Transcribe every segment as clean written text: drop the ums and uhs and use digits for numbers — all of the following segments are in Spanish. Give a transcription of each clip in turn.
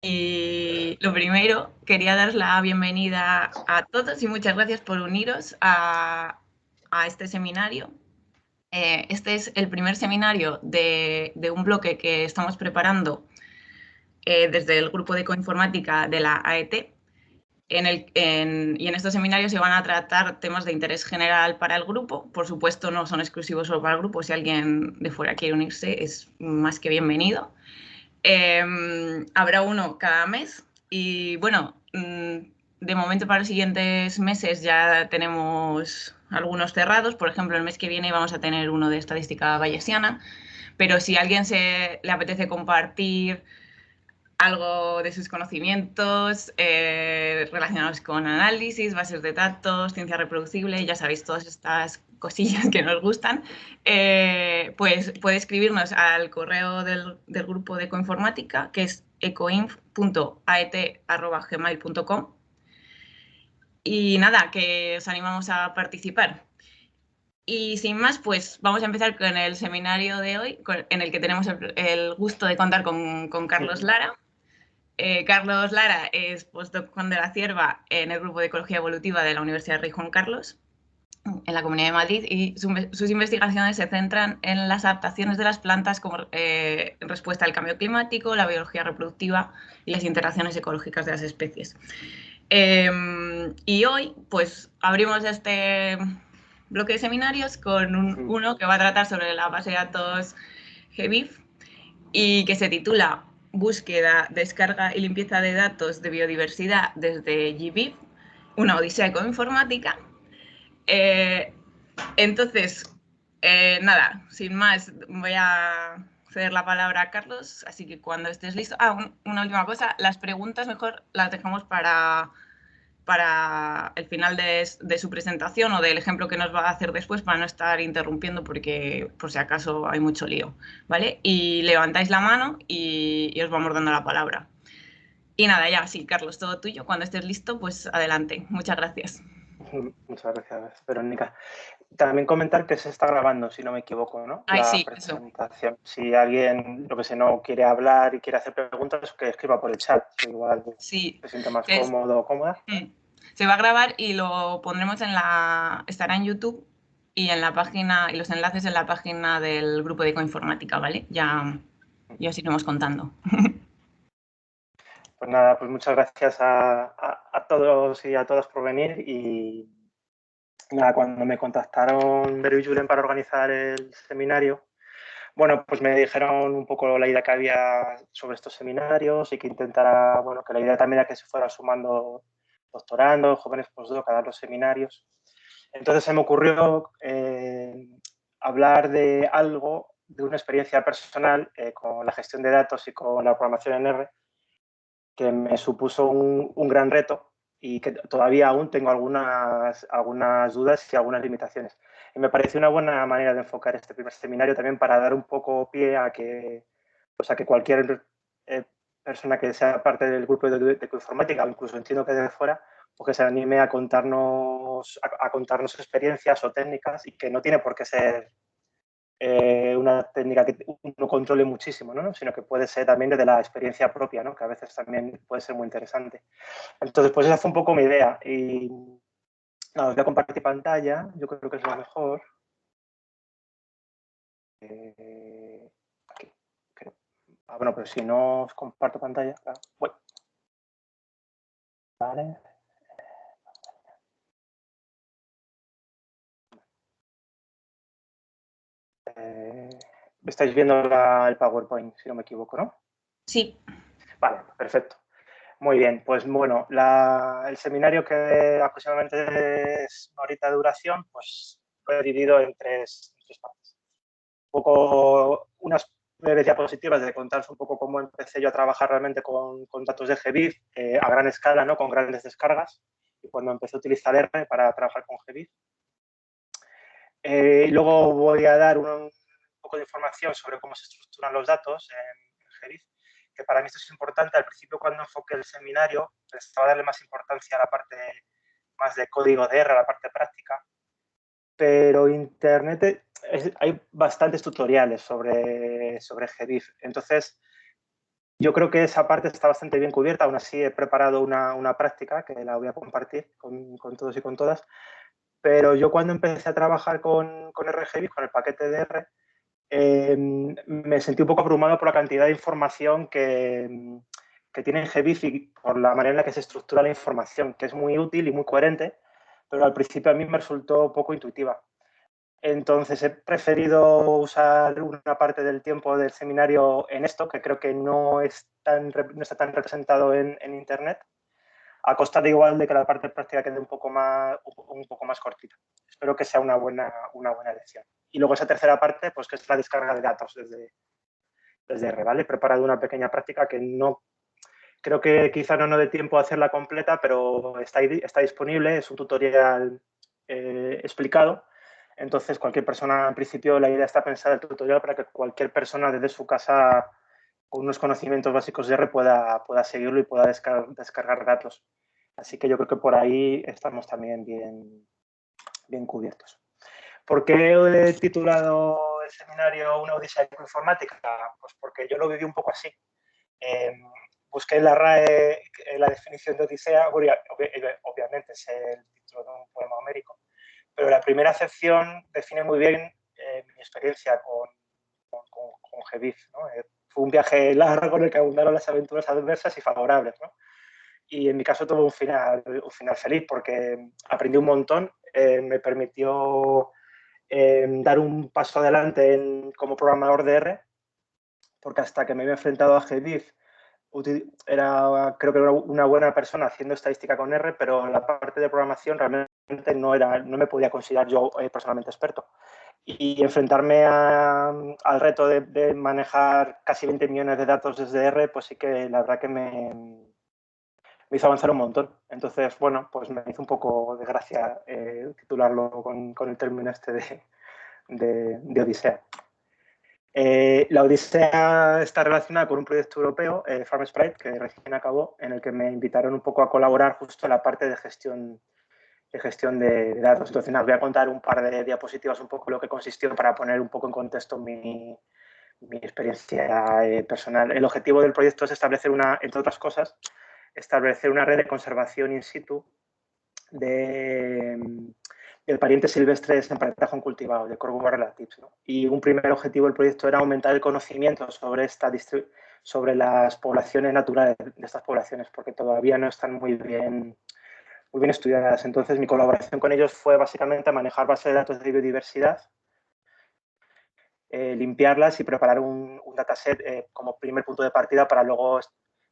Y lo primero, quería daros la bienvenida a todos y muchas gracias por uniros a este seminario. Este es el primer seminario de un bloque que estamos preparando desde el grupo de ecoinformática de la AET. Y en estos seminarios se van a tratar temas de interés general para el grupo. Por supuesto, no son exclusivos solo para el grupo. Si alguien de fuera quiere unirse, es más que bienvenido. Habrá uno cada mes y bueno, de momento para los siguientes meses ya tenemos algunos cerrados. Por ejemplo, el mes que viene vamos a tener uno de estadística bayesiana, pero si a alguien le apetece compartir algo de sus conocimientos relacionados con análisis, bases de datos, ciencia reproducible, ya sabéis, todas estas cosillas que nos gustan, pues puede escribirnos al correo del grupo de ecoinformática, que es ecoinf.aet@gmail.com. Y nada, que os animamos a participar. Y sin más, pues vamos a empezar con el seminario de hoy, en el que tenemos el gusto de contar con Carlos Lara. Carlos Lara es postdoc Juan de la Cierva en el grupo de Ecología Evolutiva de la Universidad Rey Juan Carlos, en la Comunidad de Madrid, y sus investigaciones se centran en las adaptaciones de las plantas como en respuesta al cambio climático, la biología reproductiva y las interacciones ecológicas de las especies. Y hoy, pues, abrimos este bloque de seminarios con uno que va a tratar sobre la base de datos GBIF y que se titula Búsqueda, descarga y limpieza de datos de biodiversidad desde GBIF, una odisea ecoinformática. Entonces, nada, sin más, voy a ceder la palabra a Carlos, así que cuando estés listo... una última cosa, las preguntas mejor las dejamos para el final de su presentación o del ejemplo que nos va a hacer después, para no estar interrumpiendo, porque por si acaso hay mucho lío, ¿vale? Y levantáis la mano y os vamos dando la palabra. Y nada, ya, sí, Carlos, todo tuyo. Cuando estés listo, pues adelante. Muchas gracias. Muchas gracias, Verónica. También comentar que se está grabando, si no me equivoco, ¿no? Ay, La sí, eso. presentación. Si alguien, lo que sé, no quiere hablar y quiere hacer preguntas, que escriba por el chat. Igual Sí. se siente más cómodo o cómoda. Se va a grabar y lo pondremos estará en YouTube y en la página, y los enlaces en la página del grupo de ecoinformática, ¿vale? Ya os iremos contando. Pues nada, pues muchas gracias a todos y a todas por venir. Y nada, cuando me contactaron Vero y Julen para organizar el seminario, bueno, pues me dijeron un poco la idea que había sobre estos seminarios y que intentara, bueno, que la idea también era que se fuera sumando doctorando, jóvenes postdoc a dar los seminarios. Entonces se me ocurrió hablar de algo, de una experiencia personal con la gestión de datos y con la programación en R, que me supuso un gran reto y que todavía aún tengo algunas dudas y algunas limitaciones. Y me pareció una buena manera de enfocar este primer seminario también para dar un poco pie a que, pues a que cualquier persona que sea parte del grupo de ecoinformática, o incluso entiendo que desde fuera, pues que se anime a contarnos experiencias o técnicas, y que no tiene por qué ser una técnica que uno controle muchísimo, ¿no? Sino que puede ser también desde la experiencia propia, ¿no? Que a veces también puede ser muy interesante. Entonces, pues esa fue un poco mi idea. Y nada, os voy a compartir pantalla, yo creo que es lo mejor. Aquí, creo. Bueno, pero si no os comparto pantalla, claro. Bueno. Vale. Estáis viendo el PowerPoint, si no me equivoco, ¿no? Sí. Vale, perfecto. Muy bien, pues bueno, el seminario, que aproximadamente es una horita de duración, pues fue dividido en tres partes. Un poco unas breves diapositivas de contaros un poco cómo empecé yo a trabajar realmente con datos de GBIF a gran escala, ¿no? Con grandes descargas, y cuando empecé a utilizar R para trabajar con GBIF. Luego voy a dar un poco de información sobre cómo se estructuran los datos en GBIF, que para mí esto es importante. Al principio, cuando enfoqué el seminario, pensaba darle más importancia a la parte más de código de R, a la parte práctica, pero Internet hay bastantes tutoriales sobre GBIF. Entonces, Yo creo que esa parte está bastante bien cubierta. Aún así, he preparado una práctica que la voy a compartir con todos y con todas. Pero yo cuando empecé a trabajar con RGB, con el paquete de R, me sentí un poco abrumado por la cantidad de información que tiene GBIF y por la manera en la que se estructura la información, que es muy útil y muy coherente, pero al principio a mí me resultó poco intuitiva. Entonces he preferido usar una parte del tiempo del seminario en esto, que creo que no está tan representado en Internet, a costa de igual de que la parte práctica quede un poco más cortita. Espero que sea una buena lección. Y luego esa tercera parte, pues que es la descarga de datos desde R, ¿vale? He preparado una pequeña práctica que no, creo que quizá no dé tiempo a hacerla completa, pero está disponible, es un tutorial explicado. Entonces, cualquier persona, en principio, la idea está pensada el tutorial para que cualquier persona desde su casa con unos conocimientos básicos de R pueda seguirlo y pueda descargar datos. Así que yo creo que por ahí estamos también bien cubiertos. ¿Por qué he titulado el seminario Una odisea informática? Pues porque yo lo viví un poco así. Busqué en la RAE la definición de odisea, obviamente es el título de un poema homérico, pero la primera acepción define muy bien mi experiencia con GBIF, ¿no? Fue un viaje largo en el que abundaron las aventuras adversas y favorables, ¿no? Y en mi caso tuvo un final feliz porque aprendí un montón, me permitió dar un paso adelante como programador de R, porque hasta que me había enfrentado a GBIF creo que era una buena persona haciendo estadística con R, pero la parte de programación realmente no me podía considerar yo personalmente experto. Y enfrentarme al reto de manejar casi 20 millones de datos desde R, pues sí que la verdad que me hizo avanzar un montón. Entonces, bueno, pues me hizo un poco de gracia titularlo con el término este de Odisea. La Odisea está relacionada con un proyecto europeo, Farm Sprite, que recién acabó, en el que me invitaron un poco a colaborar justo en la parte de gestión de datos. Entonces, nada, voy a contar un par de diapositivas un poco lo que consistió para poner un poco en contexto mi experiencia personal. El objetivo del proyecto es establecer entre otras cosas, establecer una red de conservación in situ del pariente silvestre desemparentajo cultivado, de Corvus relatives, ¿no? Y un primer objetivo del proyecto era aumentar el conocimiento sobre las poblaciones naturales de estas poblaciones, porque todavía no están muy bien estudiadas. Entonces, mi colaboración con ellos fue básicamente manejar bases de datos de biodiversidad, limpiarlas y preparar un dataset como primer punto de partida para luego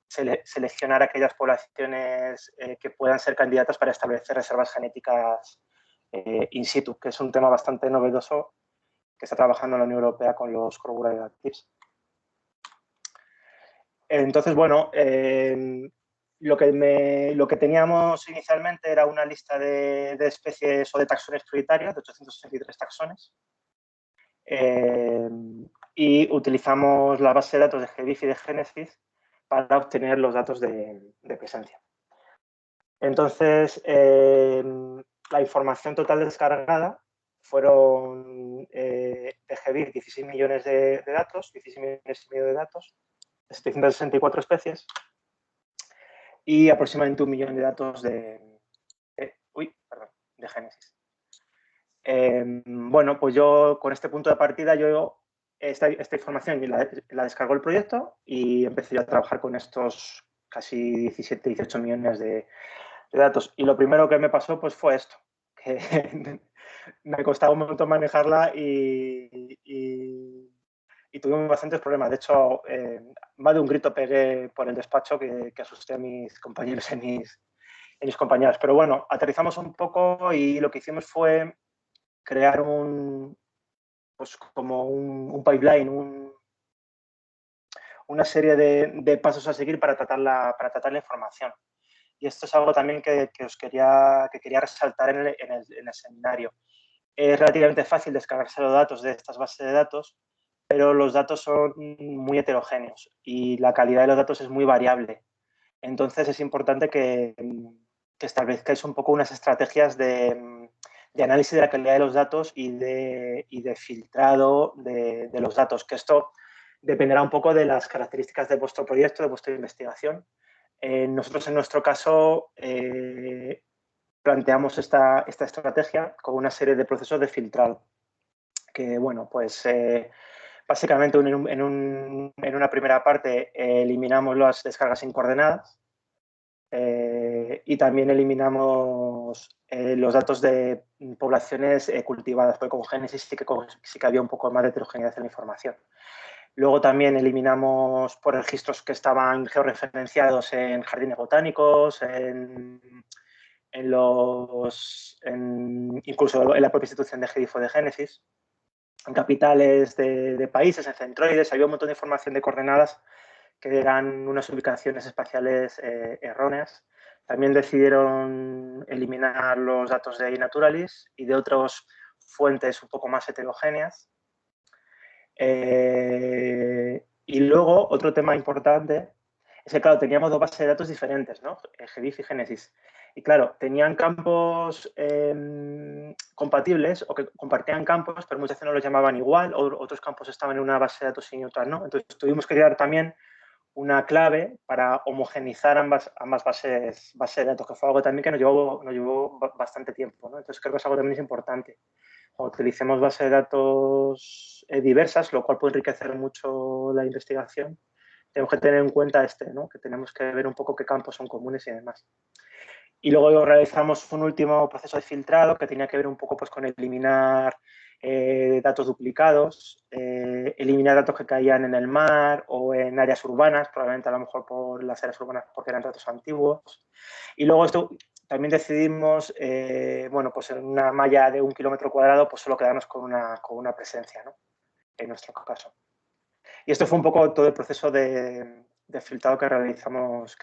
seleccionar aquellas poblaciones que puedan ser candidatas para establecer reservas genéticas in situ, que es un tema bastante novedoso que está trabajando la Unión Europea con los Corvus relatives. Entonces, bueno, lo que teníamos inicialmente era una lista de especies o de taxones prioritarios, de 863 taxones, y utilizamos la base de datos de GBIF y de Genesis para obtener los datos de presencia. Entonces, la información total descargada fueron de GBIF 16 millones de datos, 16 millones y medio de datos, 764 especies y aproximadamente 1 millón de datos de Genesis. Bueno, pues yo con este punto de partida, esta información la descargó el proyecto y empecé yo a trabajar con estos casi 17, 18 millones de datos. Y lo primero que me pasó pues fue esto, que me costaba un montón manejarla y tuvimos bastantes problemas. De hecho, más de un grito pegué por el despacho que asusté a mis compañeros y mis compañeras. Pero bueno, aterrizamos un poco y lo que hicimos fue crear un pipeline, una serie de pasos a seguir para tratar la información. Y esto es algo también que quería resaltar en el seminario. Es relativamente fácil descargarse los datos de estas bases de datos, pero los datos son muy heterogéneos y la calidad de los datos es muy variable. Entonces es importante que establezcáis un poco unas estrategias de análisis de la calidad de los datos y de filtrado de los datos, que esto dependerá un poco de las características de vuestro proyecto, de vuestra investigación. Nosotros, en nuestro caso, planteamos esta estrategia con una serie de procesos de filtrado, que, bueno, pues básicamente en una primera parte eliminamos las descargas sin coordenadas y también eliminamos los datos de poblaciones cultivadas, porque con Génesis sí que había un poco más de heterogeneidad en la información. Luego también eliminamos por registros que estaban georreferenciados en jardines botánicos, incluso en la propia institución de GEDIF o de Génesis, en capitales de países, en centroides. Había un montón de información de coordenadas que eran unas ubicaciones espaciales erróneas. También decidieron eliminar los datos de iNaturalis y de otras fuentes un poco más heterogéneas. Y luego, otro tema importante es que, claro, teníamos dos bases de datos diferentes, ¿no? GEDIF y Génesis. Y, claro, tenían campos compatibles o que compartían campos, pero muchas veces no los llamaban igual, o otros campos estaban en una base de datos y otras no. Entonces, tuvimos que crear también una clave para homogenizar ambas bases de datos, que fue algo también que nos llevó bastante tiempo, ¿no? Entonces, creo que es algo también importante. Cuando utilicemos bases de datos diversas, lo cual puede enriquecer mucho la investigación, tenemos que tener en cuenta ¿no? Que tenemos que ver un poco qué campos son comunes y demás. Y luego realizamos un último proceso de filtrado que tenía que ver un poco pues, con eliminar datos duplicados, eliminar datos que caían en el mar o en áreas urbanas, probablemente a lo mejor por las áreas urbanas porque eran datos antiguos. Y luego esto también decidimos, bueno, pues en una malla de 1 kilómetro cuadrado, pues solo quedarnos con una presencia, ¿no? En nuestro caso. Y esto fue un poco todo el proceso de filtrado que realizamos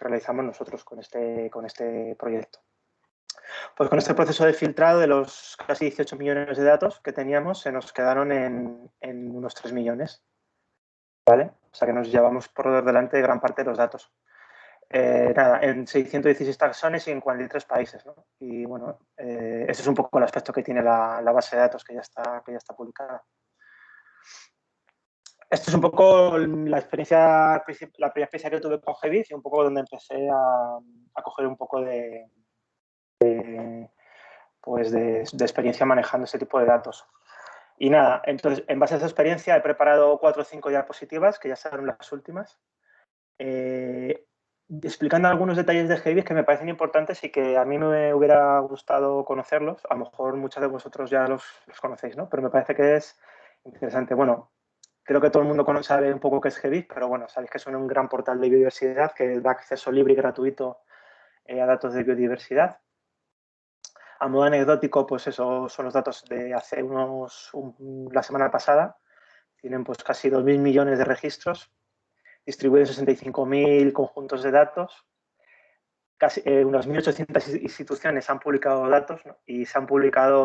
nosotros con este proyecto. Pues con este proceso de filtrado, de los casi 18 millones de datos que teníamos, se nos quedaron en unos 3 millones. ¿Vale? O sea que nos llevamos por delante gran parte de los datos. Nada, en 616 taxones y en 43 países, ¿no? Y bueno, ese es un poco el aspecto que tiene la base de datos que ya está publicada. Esto es un poco la primera experiencia que tuve con GEDIF y un poco donde empecé a coger un poco de experiencia manejando este tipo de datos. Y nada, entonces, en base a esa experiencia he preparado 4 o 5 diapositivas, que ya serán las últimas, explicando algunos detalles de GEDIF que me parecen importantes y que a mí me hubiera gustado conocerlos. A lo mejor muchos de vosotros ya los conocéis, ¿no? Pero me parece que es interesante. Bueno, creo que todo el mundo sabe un poco qué es GEDIF, pero bueno, sabéis que es un gran portal de biodiversidad que da acceso libre y gratuito a datos de biodiversidad. A modo anecdótico, pues eso son los datos de hace la semana pasada. Tienen pues casi 2.000 millones de registros, distribuidos en 65.000 conjuntos de datos. Casi unas 1.800 instituciones han publicado datos, ¿no? Y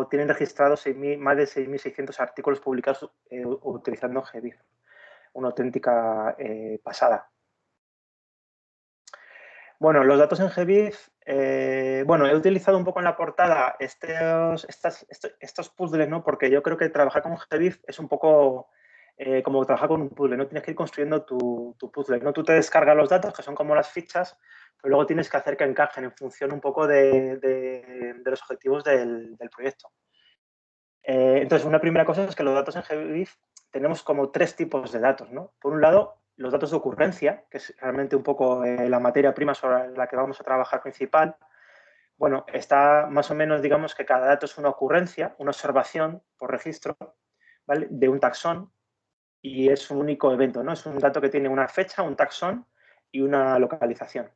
tienen registrados más de 6.600 artículos publicados utilizando GEDIF. Una auténtica pasada. Bueno, los datos en GEDIF, bueno, he utilizado un poco en la portada estos puzzles, ¿no? Porque yo creo que trabajar con GEDIF es un poco como trabajar con un puzzle, ¿no? Tienes que ir construyendo tu puzzle, ¿no? Tú te descargas los datos, que son como las fichas, pero luego tienes que hacer que encajen en función un poco de los objetivos del proyecto. Entonces, una primera cosa es que los datos en GEDIF tenemos como 3 tipos de datos, ¿no? Por un lado, los datos de ocurrencia, que es realmente un poco la materia prima sobre la que vamos a trabajar principal. Bueno, está más o menos, digamos que cada dato es una ocurrencia, una observación por registro, ¿vale? De un taxón y es un único evento, ¿no? Es un dato que tiene una fecha, un taxón y una localización.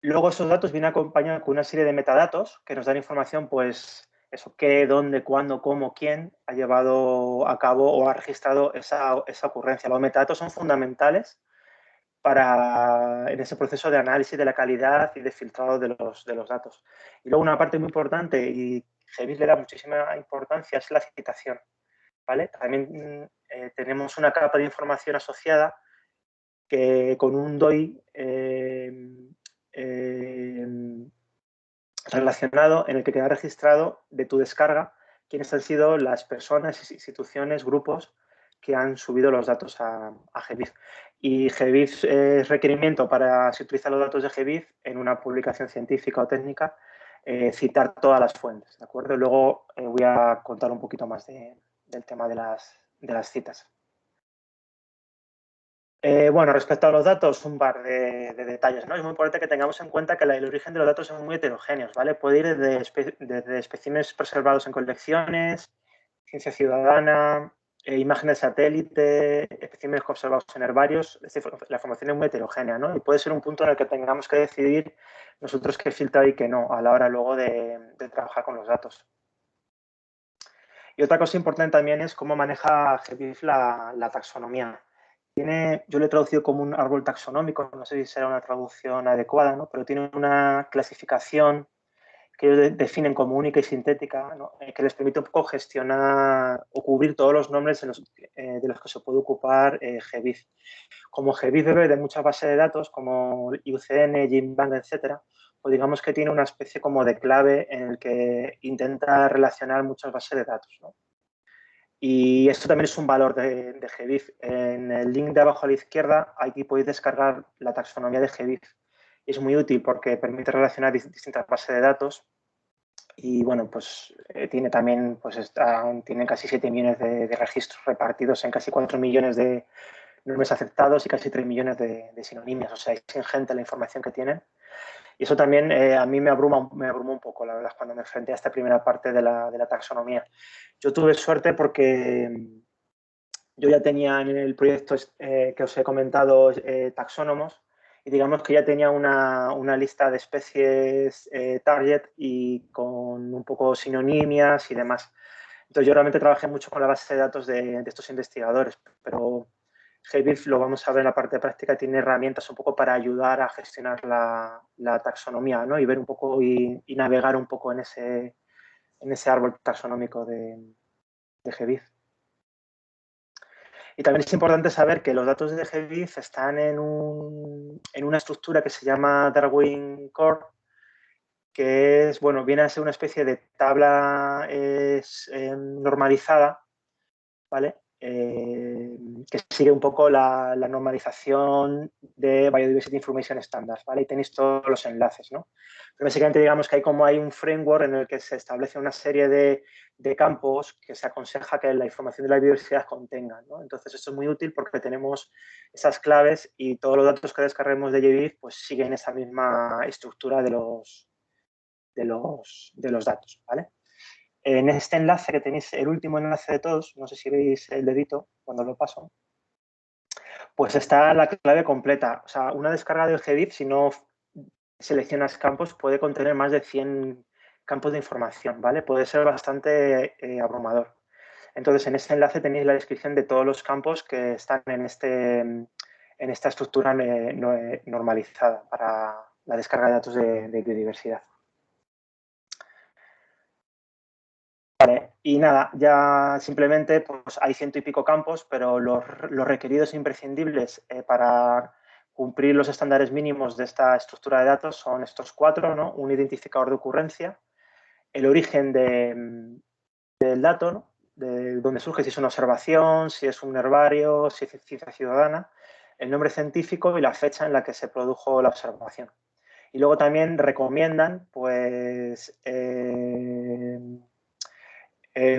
Luego esos datos vienen acompañados con una serie de metadatos que nos dan información, pues, eso, qué, dónde, cuándo, cómo, quién ha llevado a cabo o ha registrado esa ocurrencia. Los metadatos son fundamentales en ese proceso de análisis de la calidad y de filtrado de los datos. Y luego una parte muy importante, y GEDIF le da muchísima importancia, es la citación, ¿vale? También tenemos una capa de información asociada que con un DOI relacionado en el que queda registrado de tu descarga quiénes han sido las personas, instituciones, grupos que han subido los datos a GBIF. Y GBIF es requerimiento para, si utiliza los datos de GBIF en una publicación científica o técnica, citar todas las fuentes, ¿de acuerdo? Luego voy a contar un poquito más del tema de las citas. Bueno, respecto a los datos, un par de detalles, ¿no? Es muy importante que tengamos en cuenta que el origen de los datos son muy heterogéneos, ¿vale? Puede ir desde especímenes preservados en colecciones, ciencia ciudadana, imágenes de satélite, especímenes observados en herbarios. Es decir, la información es muy heterogénea, ¿no? Y puede ser un punto en el que tengamos que decidir nosotros qué filtrar y qué no a la hora luego de trabajar con los datos. Y otra cosa importante también es cómo maneja GBIF la taxonomía. Yo lo he traducido como un árbol taxonómico, no sé si será una traducción adecuada, ¿no? Pero tiene una clasificación que ellos definen como única y sintética, ¿no? Que les permite un poco gestionar o cubrir todos los nombres de los que se puede ocupar GBIF. Como GBIF bebe de muchas bases de datos, como IUCN, GenBank, etcétera, pues digamos que tiene una especie como de clave en el que intenta relacionar muchas bases de datos, ¿no? Y esto también es un valor de GBIF. En el link de abajo a la izquierda, aquí podéis descargar la taxonomía de GBIF. Es muy útil porque permite relacionar distintas bases de datos y, bueno, pues tiene también, pues tiene casi 7 millones de registros repartidos en casi 4 millones de nombres aceptados y casi 3 millones de sinonimias. O sea, es ingente la información que tienen. Y eso también a mí me abrumó un poco, la verdad, cuando me enfrenté a esta primera parte de la taxonomía. Yo tuve suerte porque yo ya tenía en el proyecto que os he comentado taxónomos y digamos que ya tenía una lista de especies target y con un poco sinonimias y demás. Entonces yo realmente trabajé mucho con la base de datos de estos investigadores, pero GBIF, lo vamos a ver en la parte práctica, tiene herramientas un poco para ayudar a gestionar la taxonomía, ¿no? Y ver un poco y navegar un poco en ese árbol taxonómico de GBIF. Y también es importante saber que los datos de GBIF están en una estructura que se llama Darwin Core, que es, bueno, viene a ser una especie de tabla normalizada, ¿vale? Que sigue un poco la normalización de Biodiversity Information Standards, ¿vale? Y tenéis todos los enlaces, ¿no? Pero básicamente digamos que hay un framework en el que se establece una serie de campos que se aconseja que la información de la biodiversidad contenga, ¿no? Entonces esto es muy útil porque tenemos esas claves y todos los datos que descarguemos de GBIF pues siguen esa misma estructura de los datos, ¿vale? En este enlace que tenéis, el último enlace de todos, no sé si veis el dedito cuando lo paso, pues está la clave completa. O sea, una descarga del GBIF, si no seleccionas campos, puede contener más de 100 campos de información, ¿vale? Puede ser bastante abrumador. Entonces, en este enlace tenéis la descripción de todos los campos que están en esta estructura normalizada para la descarga de datos de biodiversidad. Vale, y nada, ya simplemente pues hay 100 y pico campos, pero los requeridos e imprescindibles para cumplir los estándares mínimos de esta estructura de datos son estos 4, ¿no? Un identificador de ocurrencia, el origen del dato, ¿no? De dónde surge, si es una observación, si es un herbario, si es ciencia ciudadana, el nombre científico y la fecha en la que se produjo la observación. Y luego también recomiendan, pues,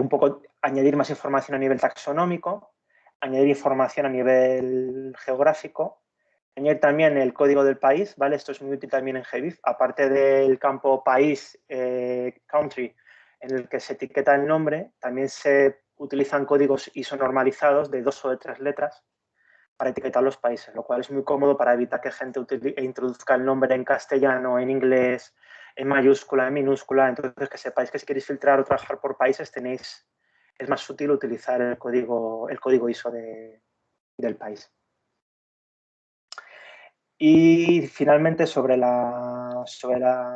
un poco añadir más información a nivel taxonómico, añadir información a nivel geográfico, añadir también el código del país, ¿vale? Esto es muy útil también en GBIF, aparte del campo país, country, en el que se etiqueta el nombre, también se utilizan códigos ISO normalizados de 2 o de 3 letras para etiquetar los países, lo cual es muy cómodo para evitar que gente introduzca el nombre en castellano, en inglés, en mayúscula, en minúscula. Entonces, que sepáis que si queréis filtrar o trabajar por países, es más útil utilizar el código ISO del país. Y finalmente, sobre la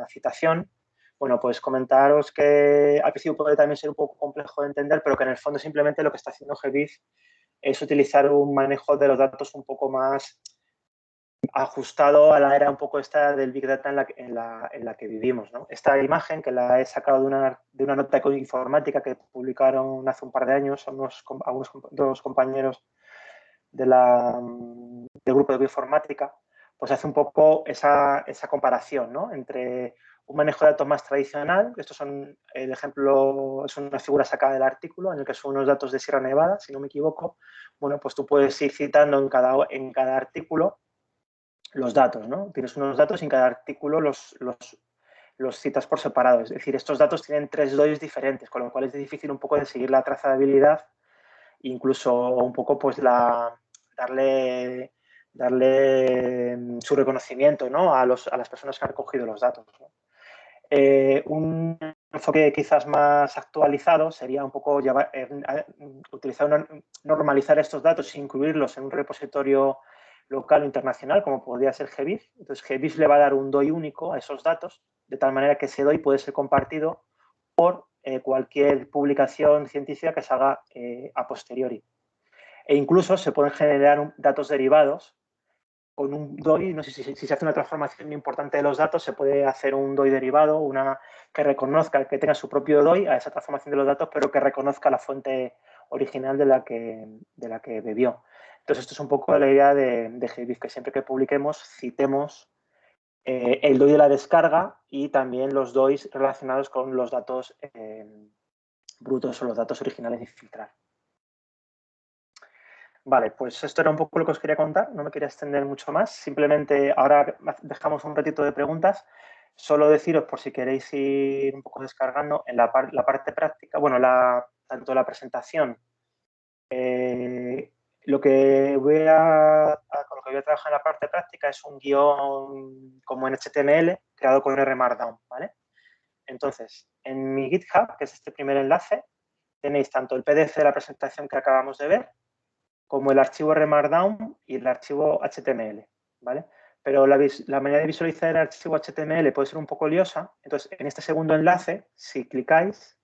citación, bueno, pues comentaros que al principio puede también ser un poco complejo de entender, pero que en el fondo simplemente lo que está haciendo GBIF es utilizar un manejo de los datos un poco más ajustado a la era un poco esta del Big Data en la que vivimos, ¿no? Esta imagen, que la he sacado de una nota informática que publicaron hace un par de años dos compañeros del grupo de bioinformática, pues hace un poco esa comparación, ¿no? Entre un manejo de datos más tradicional, estos son, el ejemplo es una figura sacada del artículo, en el que son unos datos de Sierra Nevada, si no me equivoco. Bueno, pues tú puedes ir citando en cada artículo los datos, ¿no? Tienes unos datos y en cada artículo los citas por separado. Es decir, estos datos tienen 3 DOIs diferentes, con lo cual es difícil un poco de seguir la trazabilidad, incluso un poco pues darle su reconocimiento, ¿no? a las personas que han recogido los datos, ¿no? Un enfoque quizás más actualizado sería un poco normalizar estos datos e incluirlos en un repositorio local o internacional, como podría ser GBIF. Entonces, GBIF le va a dar un DOI único a esos datos, de tal manera que ese DOI puede ser compartido por cualquier publicación científica que se haga a posteriori. E incluso se pueden generar datos derivados con un DOI. No sé si se hace una transformación importante de los datos, se puede hacer un DOI derivado, que reconozca, que tenga su propio DOI a esa transformación de los datos, pero que reconozca la fuente original de la que bebió. Entonces, esto es un poco la idea de GBIF, que siempre que publiquemos citemos el DOI de la descarga y también los DOIs relacionados con los datos brutos o los datos originales de filtrar. Vale, pues esto era un poco lo que os quería contar, no me quería extender mucho más, simplemente ahora dejamos un ratito de preguntas. Solo deciros, por si queréis ir un poco descargando, en la parte práctica, bueno, tanto la presentación, lo que con lo que voy a trabajar en la parte práctica es un guión como en HTML creado con R Markdown, ¿vale? Entonces, en mi GitHub, que es este primer enlace, tenéis tanto el PDF de la presentación que acabamos de ver, como el archivo R Markdown y el archivo HTML, ¿vale? Pero la manera de visualizar el archivo HTML puede ser un poco liosa. Entonces, en este segundo enlace, si clicáis,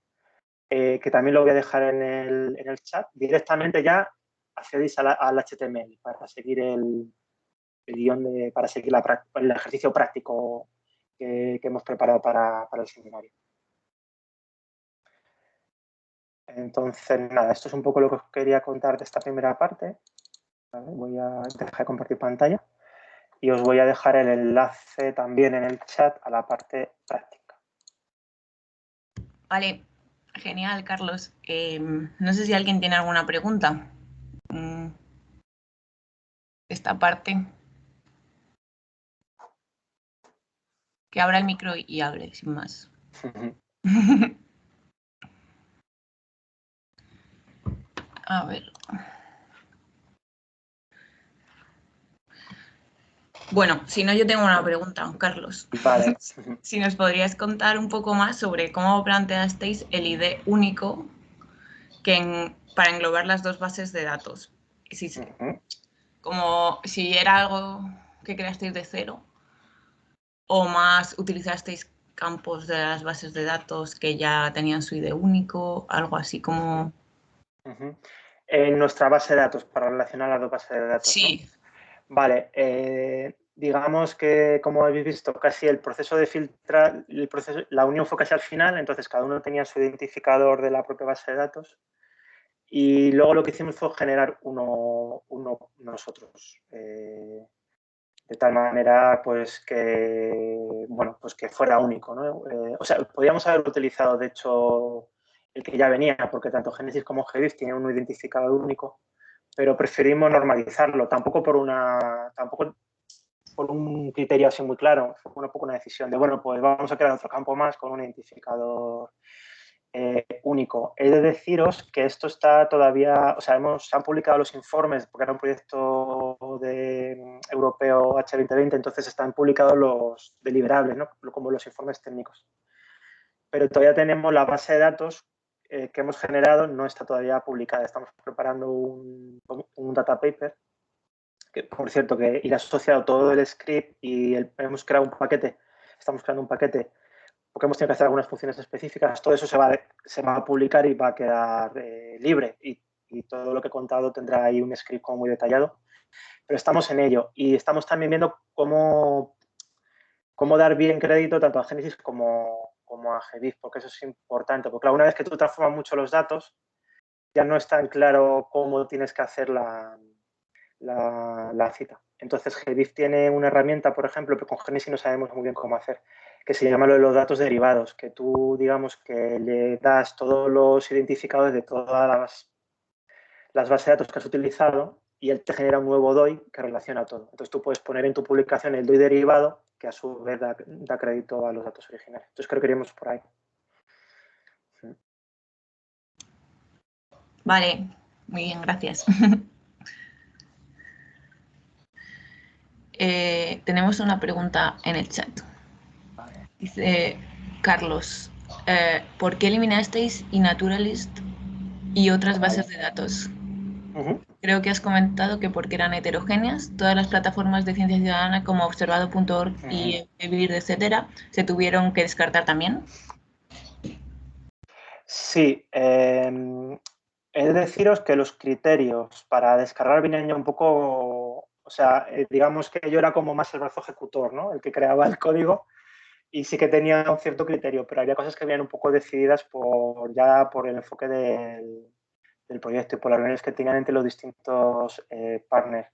que también lo voy a dejar en el chat, directamente ya accedéis al HTML para seguir el guión, para seguir el ejercicio práctico que hemos preparado para el seminario. Entonces, nada, esto es un poco lo que os quería contar de esta primera parte. ¿Vale? Voy a dejar de compartir pantalla y os voy a dejar el enlace también en el chat a la parte práctica. Vale, genial, Carlos. No sé si alguien tiene alguna pregunta. Esta parte. Que abra el micro y hable, sin más. A ver. Bueno, si no, yo tengo una pregunta, Carlos. Vale. Si nos podrías contar un poco más sobre cómo planteasteis el ID único para englobar las dos bases de datos. Como si era algo que creasteis de cero o más utilizasteis campos de las bases de datos que ya tenían su ID único, algo así como... En nuestra base de datos, para relacionar las dos bases de datos. Sí. ¿No? Vale, digamos que, como habéis visto, casi el proceso de filtrar, la unión fue casi al final, entonces cada uno tenía su identificador de la propia base de datos y luego lo que hicimos fue generar uno nosotros, de tal manera pues que, bueno, pues que fuera único, ¿no? O sea, podríamos haber utilizado, de hecho, el que ya venía, porque tanto Genesis como GBIF tienen un identificador único, pero preferimos normalizarlo, tampoco por un criterio así muy claro, fue un poco una decisión de, bueno, pues vamos a crear otro campo más con un identificador único. He de deciros que esto está todavía, o sea, se han publicado los informes, porque era un proyecto europeo H2020, entonces están publicados los deliberables, ¿no? Como los informes técnicos. Pero todavía tenemos la base de datos que hemos generado, no está todavía publicada. Estamos preparando un data paper, que por cierto, que irá asociado todo el script y hemos creado un paquete, estamos creando un paquete porque hemos tenido que hacer algunas funciones específicas. Todo eso se va a publicar y va a quedar libre y todo lo que he contado tendrá ahí un script como muy detallado pero estamos en ello y estamos también viendo cómo dar bien crédito tanto a Genesis como a GBIF, porque eso es importante. Porque claro, una vez que tú transformas mucho los datos, ya no es tan claro cómo tienes que hacer la cita. Entonces, GBIF tiene una herramienta, por ejemplo, que con Genesis no sabemos muy bien cómo hacer, que se llama lo de los datos derivados, que tú, digamos, que le das todos los identificadores de todas las bases de datos que has utilizado y él te genera un nuevo DOI que relaciona todo. Entonces, tú puedes poner en tu publicación el DOI derivado, que a su vez da crédito a los datos originales. Entonces, creo que iríamos por ahí. Vale, muy bien, gracias. Tenemos una pregunta en el chat. Dice Carlos, ¿por qué eliminasteis eNaturalist y otras bases de datos? Creo que has comentado que porque eran heterogéneas, todas las plataformas de ciencia ciudadana como observado.org y Vivir, etcétera, se tuvieron que descartar también. Sí, he de deciros que los criterios para descargar vienen ya un poco, o sea, digamos que yo era como más el brazo ejecutor, ¿no? El que creaba el código y sí que tenía un cierto criterio, pero había cosas que venían un poco decididas por el enfoque del proyecto y por las reuniones que tenían entre los distintos partners.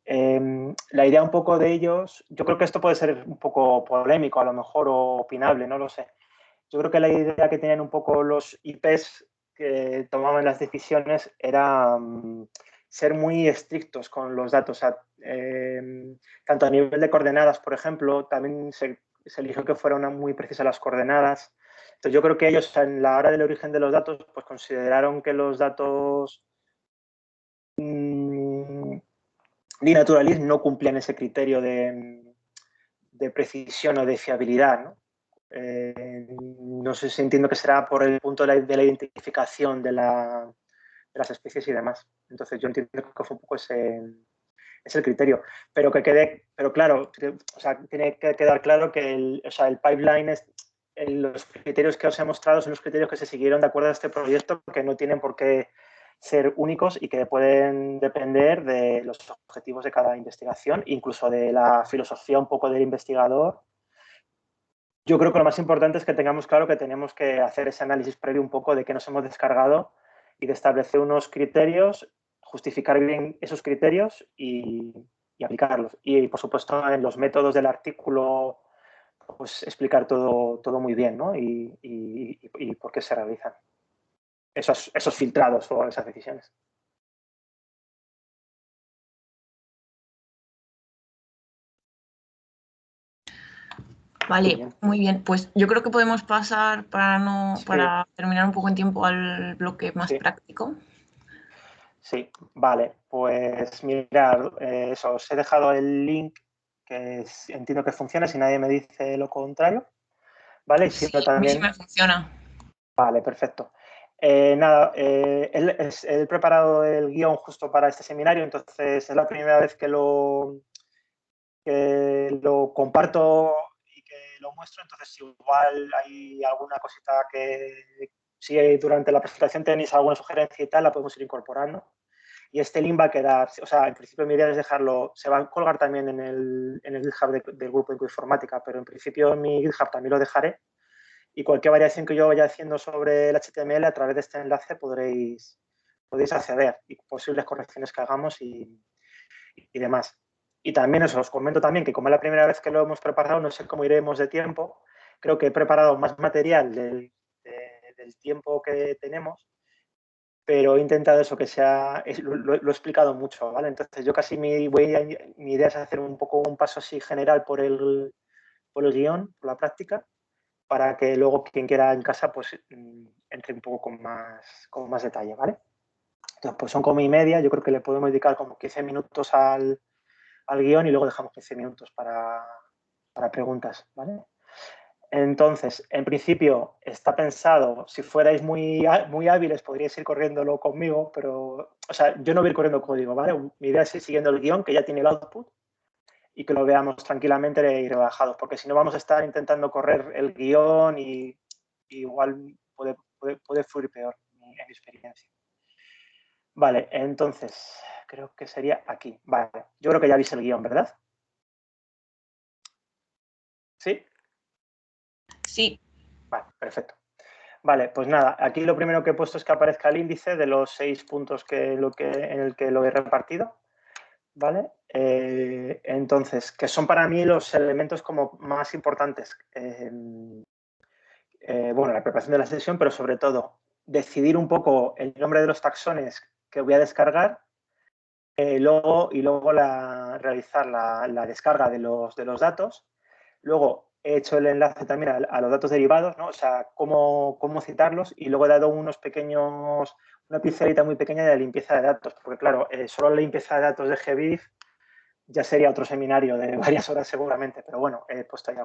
La idea un poco de ellos, yo creo que esto puede ser un poco polémico a lo mejor o opinable, no lo sé. Yo creo que la idea que tenían un poco los IPs que tomaban las decisiones era ser muy estrictos con los datos. O sea, tanto a nivel de coordenadas, por ejemplo, también se eligió que fueran muy precisas las coordenadas. Entonces, yo creo que ellos, en la hora del origen de los datos, pues consideraron que los datos de naturalismo no cumplían ese criterio de precisión o de fiabilidad, ¿no? No sé si entiendo que será por el punto de la identificación de las especies y demás. Entonces yo entiendo que fue un poco ese el criterio. Pero claro, o sea, tiene que quedar claro que el pipeline los criterios que os he mostrado son los criterios que se siguieron de acuerdo a este proyecto, que no tienen por qué ser únicos y que pueden depender de los objetivos de cada investigación, incluso de la filosofía un poco del investigador. Yo creo que lo más importante es que tengamos claro que tenemos que hacer ese análisis previo un poco de qué nos hemos descargado y de establecer unos criterios, justificar bien esos criterios y aplicarlos. Y, por supuesto, en los métodos del artículo, pues explicar todo muy bien, ¿no? Y por qué se realizan esos filtrados o esas decisiones. Vale, muy bien. Pues yo creo que podemos pasar para terminar un poco en tiempo al bloque más práctico. Sí, vale. Pues mirad, eso, os he dejado el link que entiendo que funciona si nadie me dice lo contrario. ¿Vale? Sí, también... a mí sí me funciona. Vale, perfecto. Nada, he preparado el guión justo para este seminario, entonces es la primera vez que lo comparto y que lo muestro, entonces igual hay alguna cosita que si durante la presentación tenéis alguna sugerencia y tal, la podemos ir incorporando. Y este link va a quedar, o sea, en principio mi idea es dejarlo, se va a colgar también en el GitHub del grupo de Incoinformática, pero en principio en mi GitHub también lo dejaré. Y cualquier variación que yo vaya haciendo sobre el HTML a través de este enlace podéis acceder y posibles correcciones que hagamos y demás. Y también os comento también que como es la primera vez que lo hemos preparado, no sé cómo iremos de tiempo. Creo que he preparado más material del tiempo que tenemos, pero he intentado eso que sea, lo he explicado mucho, ¿vale? Entonces yo casi mi idea es hacer un poco un paso así general por el guión, por la práctica, para que luego quien quiera en casa pues entre un poco con más detalle, ¿vale? Entonces, pues son como y media, yo creo que le podemos dedicar como 15 minutos al guión y luego dejamos 15 minutos para preguntas, ¿vale? Entonces, en principio está pensado, si fuerais muy hábiles podríais ir corriéndolo conmigo, pero, o sea, yo no voy a ir corriendo código, ¿vale? Mi idea es ir siguiendo el guión, que ya tiene el output, y que lo veamos tranquilamente y relajados, porque si no vamos a estar intentando correr el guión y igual puede fluir peor, en mi experiencia. Vale, entonces, creo que sería aquí. Vale, yo creo que ya viste el guión, ¿verdad? ¿Sí? Sí, Vale, perfecto. Vale, pues nada, aquí lo primero que he puesto es que aparezca el índice de los 6 puntos en el que lo he repartido, ¿vale? Entonces, que son para mí los elementos como más importantes. Bueno, la preparación de la sesión, pero sobre todo decidir un poco el nombre de los taxones que voy a descargar, y luego realizar la descarga de los datos. Luego he hecho el enlace también a los datos derivados, ¿no? O sea, cómo citarlos, y luego he dado una pincelita muy pequeña de limpieza de datos, porque claro, solo la limpieza de datos de GBIF ya sería otro seminario de varias horas seguramente, pero bueno, he puesto ahí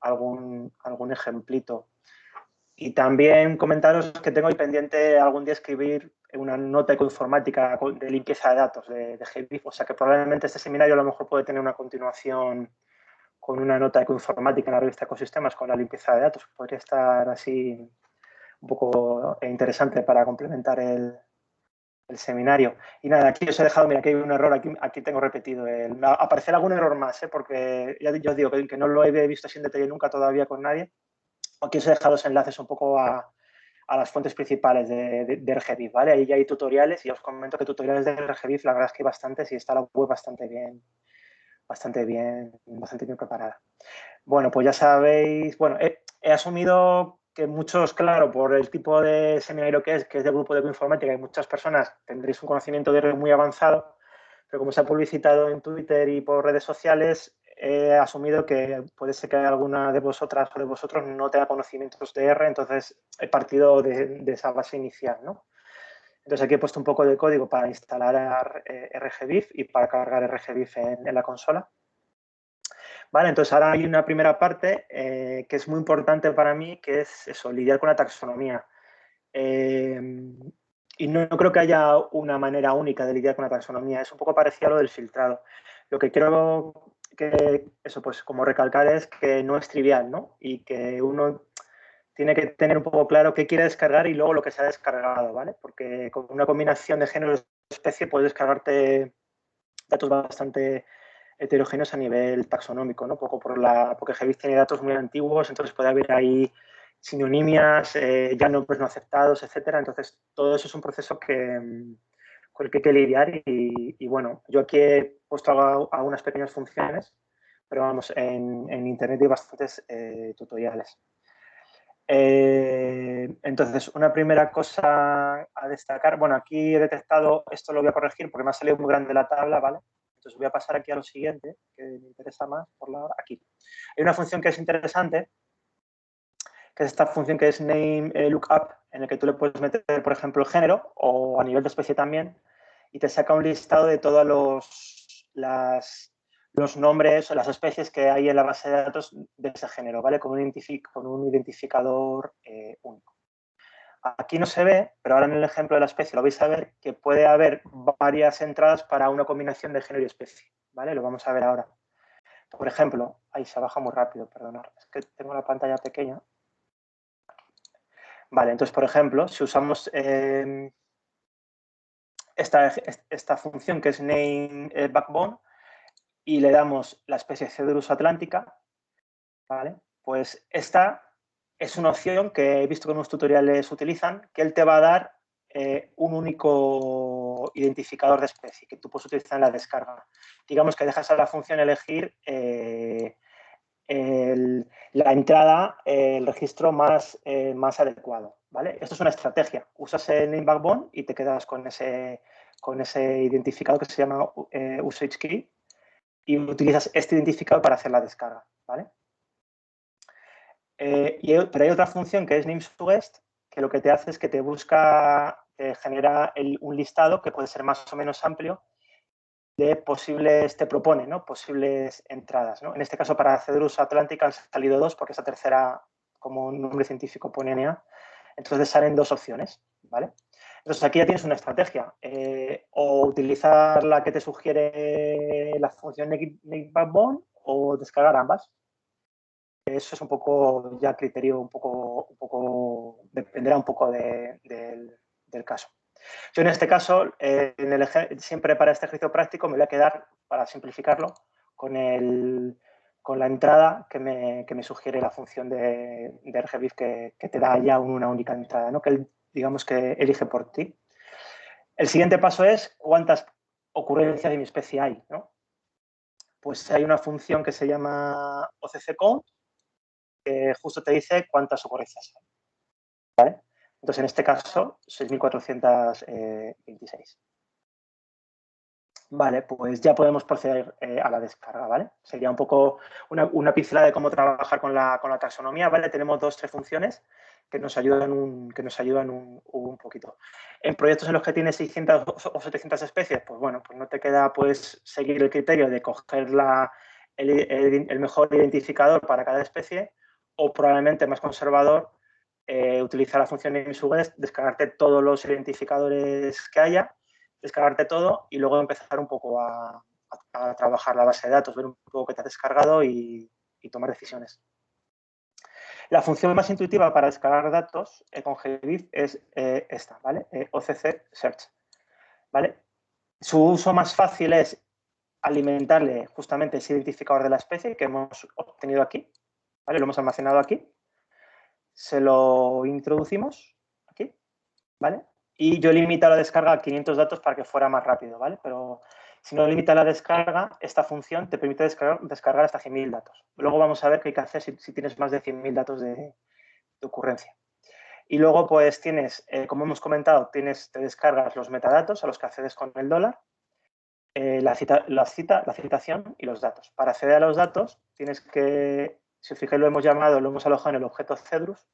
algún ejemplito. Y también comentaros que tengo ahí pendiente algún día escribir una nota ecoinformática de limpieza de datos de GBIF, o sea que probablemente este seminario a lo mejor puede tener una continuación con una nota ecoinformática en la revista Ecosistemas con la limpieza de datos. Podría estar así un poco interesante para complementar el seminario. Y nada, aquí os he dejado, mira, aquí hay un error, aquí tengo repetido. Aparecerá algún error más, porque ya os digo que no lo he visto así en detalle nunca todavía con nadie. Aquí os he dejado los enlaces un poco a las fuentes principales de RGBIF, ¿vale? Ahí ya hay tutoriales y os comento que tutoriales de RGBIF la verdad es que hay bastantes y está la web bastante bien preparada. Bueno, pues ya sabéis, bueno, he asumido que muchos, claro, por el tipo de seminario que es de grupo de bioinformática, y muchas personas tendréis un conocimiento de red muy avanzado, pero como se ha publicitado en Twitter y por redes sociales, he asumido que puede ser que alguna de vosotras o de vosotros no tenga conocimientos de R, entonces he partido de esa base inicial, ¿no? Entonces aquí he puesto un poco de código para instalar RGBIF y para cargar RGBIF en la consola. Vale, entonces ahora hay una primera parte que es muy importante para mí, que es eso, lidiar con la taxonomía. Y no creo que haya una manera única de lidiar con la taxonomía, es un poco parecido a lo del filtrado. Lo que quiero eso, pues como recalcar es que no es trivial, ¿no? Y que uno tiene que tener un poco claro qué quiere descargar y luego lo que se ha descargado, ¿vale? Porque con una combinación de géneros de especie puedes descargarte datos bastante heterogéneos a nivel taxonómico, ¿no? Porque GBIF tiene datos muy antiguos, entonces puede haber ahí sinonimias, ya nombres no aceptados, etcétera. Entonces, todo eso es un proceso con el que hay que lidiar y bueno, yo aquí he puesto algunas pequeñas funciones, pero vamos, en Internet hay bastantes tutoriales. Entonces, una primera cosa a destacar, bueno, aquí he detectado, esto lo voy a corregir porque me ha salido muy grande la tabla, ¿vale? Entonces voy a pasar aquí a lo siguiente, que me interesa más por la hora. Aquí. Hay una función que es interesante, que es esta función que es name lookup, en el que tú le puedes meter, por ejemplo, el género o a nivel de especie también, y te saca un listado de todos los nombres o las especies que hay en la base de datos de ese género, ¿vale? Con un identificador único. Aquí no se ve, pero ahora en el ejemplo de la especie lo vais a ver que puede haber varias entradas para una combinación de género y especie, ¿vale? Lo vamos a ver ahora. Por ejemplo, ahí se baja muy rápido, perdonad, es que tengo la pantalla pequeña. Vale, entonces, por ejemplo, si usamos esta función que es name backbone y le damos la especie Cedrus atlántica, ¿vale? Pues esta es una opción que he visto que en unos tutoriales utilizan, que él te va a dar un único identificador de especie que tú puedes utilizar en la descarga. Digamos que dejas a la función elegir la entrada, el registro más adecuado, ¿vale? Esto es una estrategia. Usas el name backbone y te quedas con ese identificador que se llama usage key y utilizas este identificador para hacer la descarga, ¿vale? Pero hay otra función que es nameSuggest, que lo que te hace es que te genera un listado que puede ser más o menos amplio de te propone, ¿no? Posibles entradas, ¿no? En este caso, para Cedrus Atlantica han salido dos, porque esa tercera, como nombre científico, pone NA. Entonces salen dos opciones, ¿vale? Entonces aquí ya tienes una estrategia. O utilizar la que te sugiere la función Name Backbone o descargar ambas. Eso es un poco ya criterio, dependerá un poco del caso. Yo en este caso, siempre para este ejercicio práctico me voy a quedar, para simplificarlo, con la entrada que me sugiere la función de RGBIF que te da ya una única entrada, ¿no? Que él, digamos que elige por ti. El siguiente paso es cuántas ocurrencias de mi especie hay, ¿no? Pues hay una función que se llama OCC-count, que justo te dice cuántas ocurrencias hay, ¿vale? Entonces, en este caso, 6.426. Vale, pues ya podemos proceder a la descarga, ¿vale? Sería un poco una pincelada de cómo trabajar con la taxonomía, ¿vale? Tenemos 2 o 3 funciones que nos ayudan un poquito. En proyectos en los que tienes 600 o 700 especies, pues bueno, pues no te queda pues seguir el criterio de coger el mejor identificador para cada especie, o probablemente más conservador, utilizar la función de IMSUGEST, descargarte todos los identificadores que haya, descargarte todo y luego empezar un poco a trabajar la base de datos, ver un poco qué te has descargado y tomar decisiones. La función más intuitiva para descargar datos con GBIF es esta, ¿vale? OCC Search, ¿vale? Su uso más fácil es alimentarle justamente ese identificador de la especie que hemos obtenido aquí, ¿vale? Lo hemos almacenado aquí. Se lo introducimos aquí, ¿vale? Y yo limito la descarga a 500 datos para que fuera más rápido, ¿vale? Pero si no limita la descarga, esta función te permite descargar hasta 100.000 datos. Luego vamos a ver qué hay que hacer si tienes más de 100.000 datos de ocurrencia. Y luego, pues tienes, como hemos comentado, te descargas los metadatos a los que accedes con el dólar, la citación y los datos. Para acceder a los datos, tienes que, si os fijáis, lo hemos alojado en el objeto Cedrus.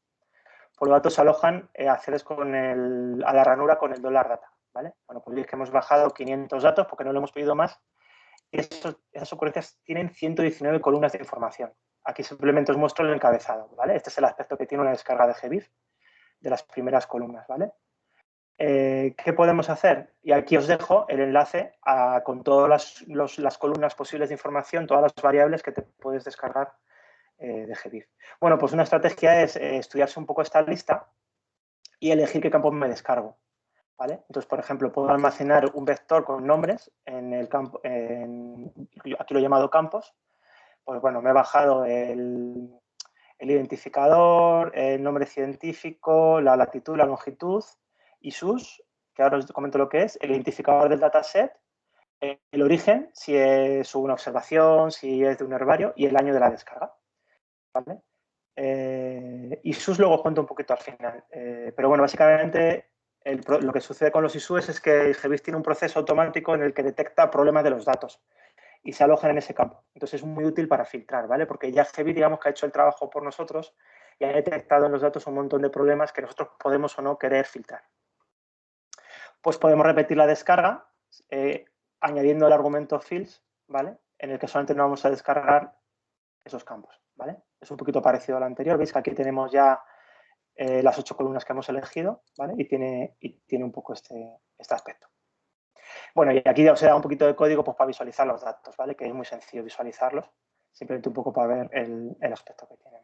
Por los datos se alojan, accedes a la ranura con el $data, ¿vale? Bueno, pues veis que hemos bajado 500 datos porque no lo hemos pedido más. Y esas ocurrencias tienen 119 columnas de información. Aquí simplemente os muestro el encabezado, ¿vale? Este es el aspecto que tiene una descarga de GBIF de las primeras columnas, ¿vale? ¿Qué podemos hacer? Y aquí os dejo el enlace con todas las columnas posibles de información, todas las variables que te puedes descargar de GBIF. Bueno, pues una estrategia es estudiarse un poco esta lista y elegir qué campos me descargo, ¿vale? Entonces, por ejemplo, puedo almacenar un vector con nombres en el campo, aquí lo he llamado campos. Pues bueno, me he bajado el identificador, el nombre científico, la latitud, la longitud y sus, que ahora os comento lo que es, el identificador del dataset, el origen, si es una observación, si es de un herbario, y el año de la descarga, ¿vale? ISUs luego cuento un poquito al final, pero bueno, básicamente lo que sucede con los ISUs es que GBIF tiene un proceso automático en el que detecta problemas de los datos y se alojan en ese campo. Entonces es muy útil para filtrar, ¿vale? Porque ya GBIF, digamos, que ha hecho el trabajo por nosotros y ha detectado en los datos un montón de problemas que nosotros podemos o no querer filtrar. Pues podemos repetir la descarga añadiendo el argumento fields, ¿vale? En el que solamente nos vamos a descargar esos campos, ¿vale? Es un poquito parecido al anterior. Veis que aquí tenemos ya las 8 columnas que hemos elegido, ¿vale? Y tiene un poco este aspecto. Bueno, y aquí os he dado un poquito de código pues, para visualizar los datos, ¿vale? Que es muy sencillo visualizarlos, simplemente un poco para ver el aspecto que tienen.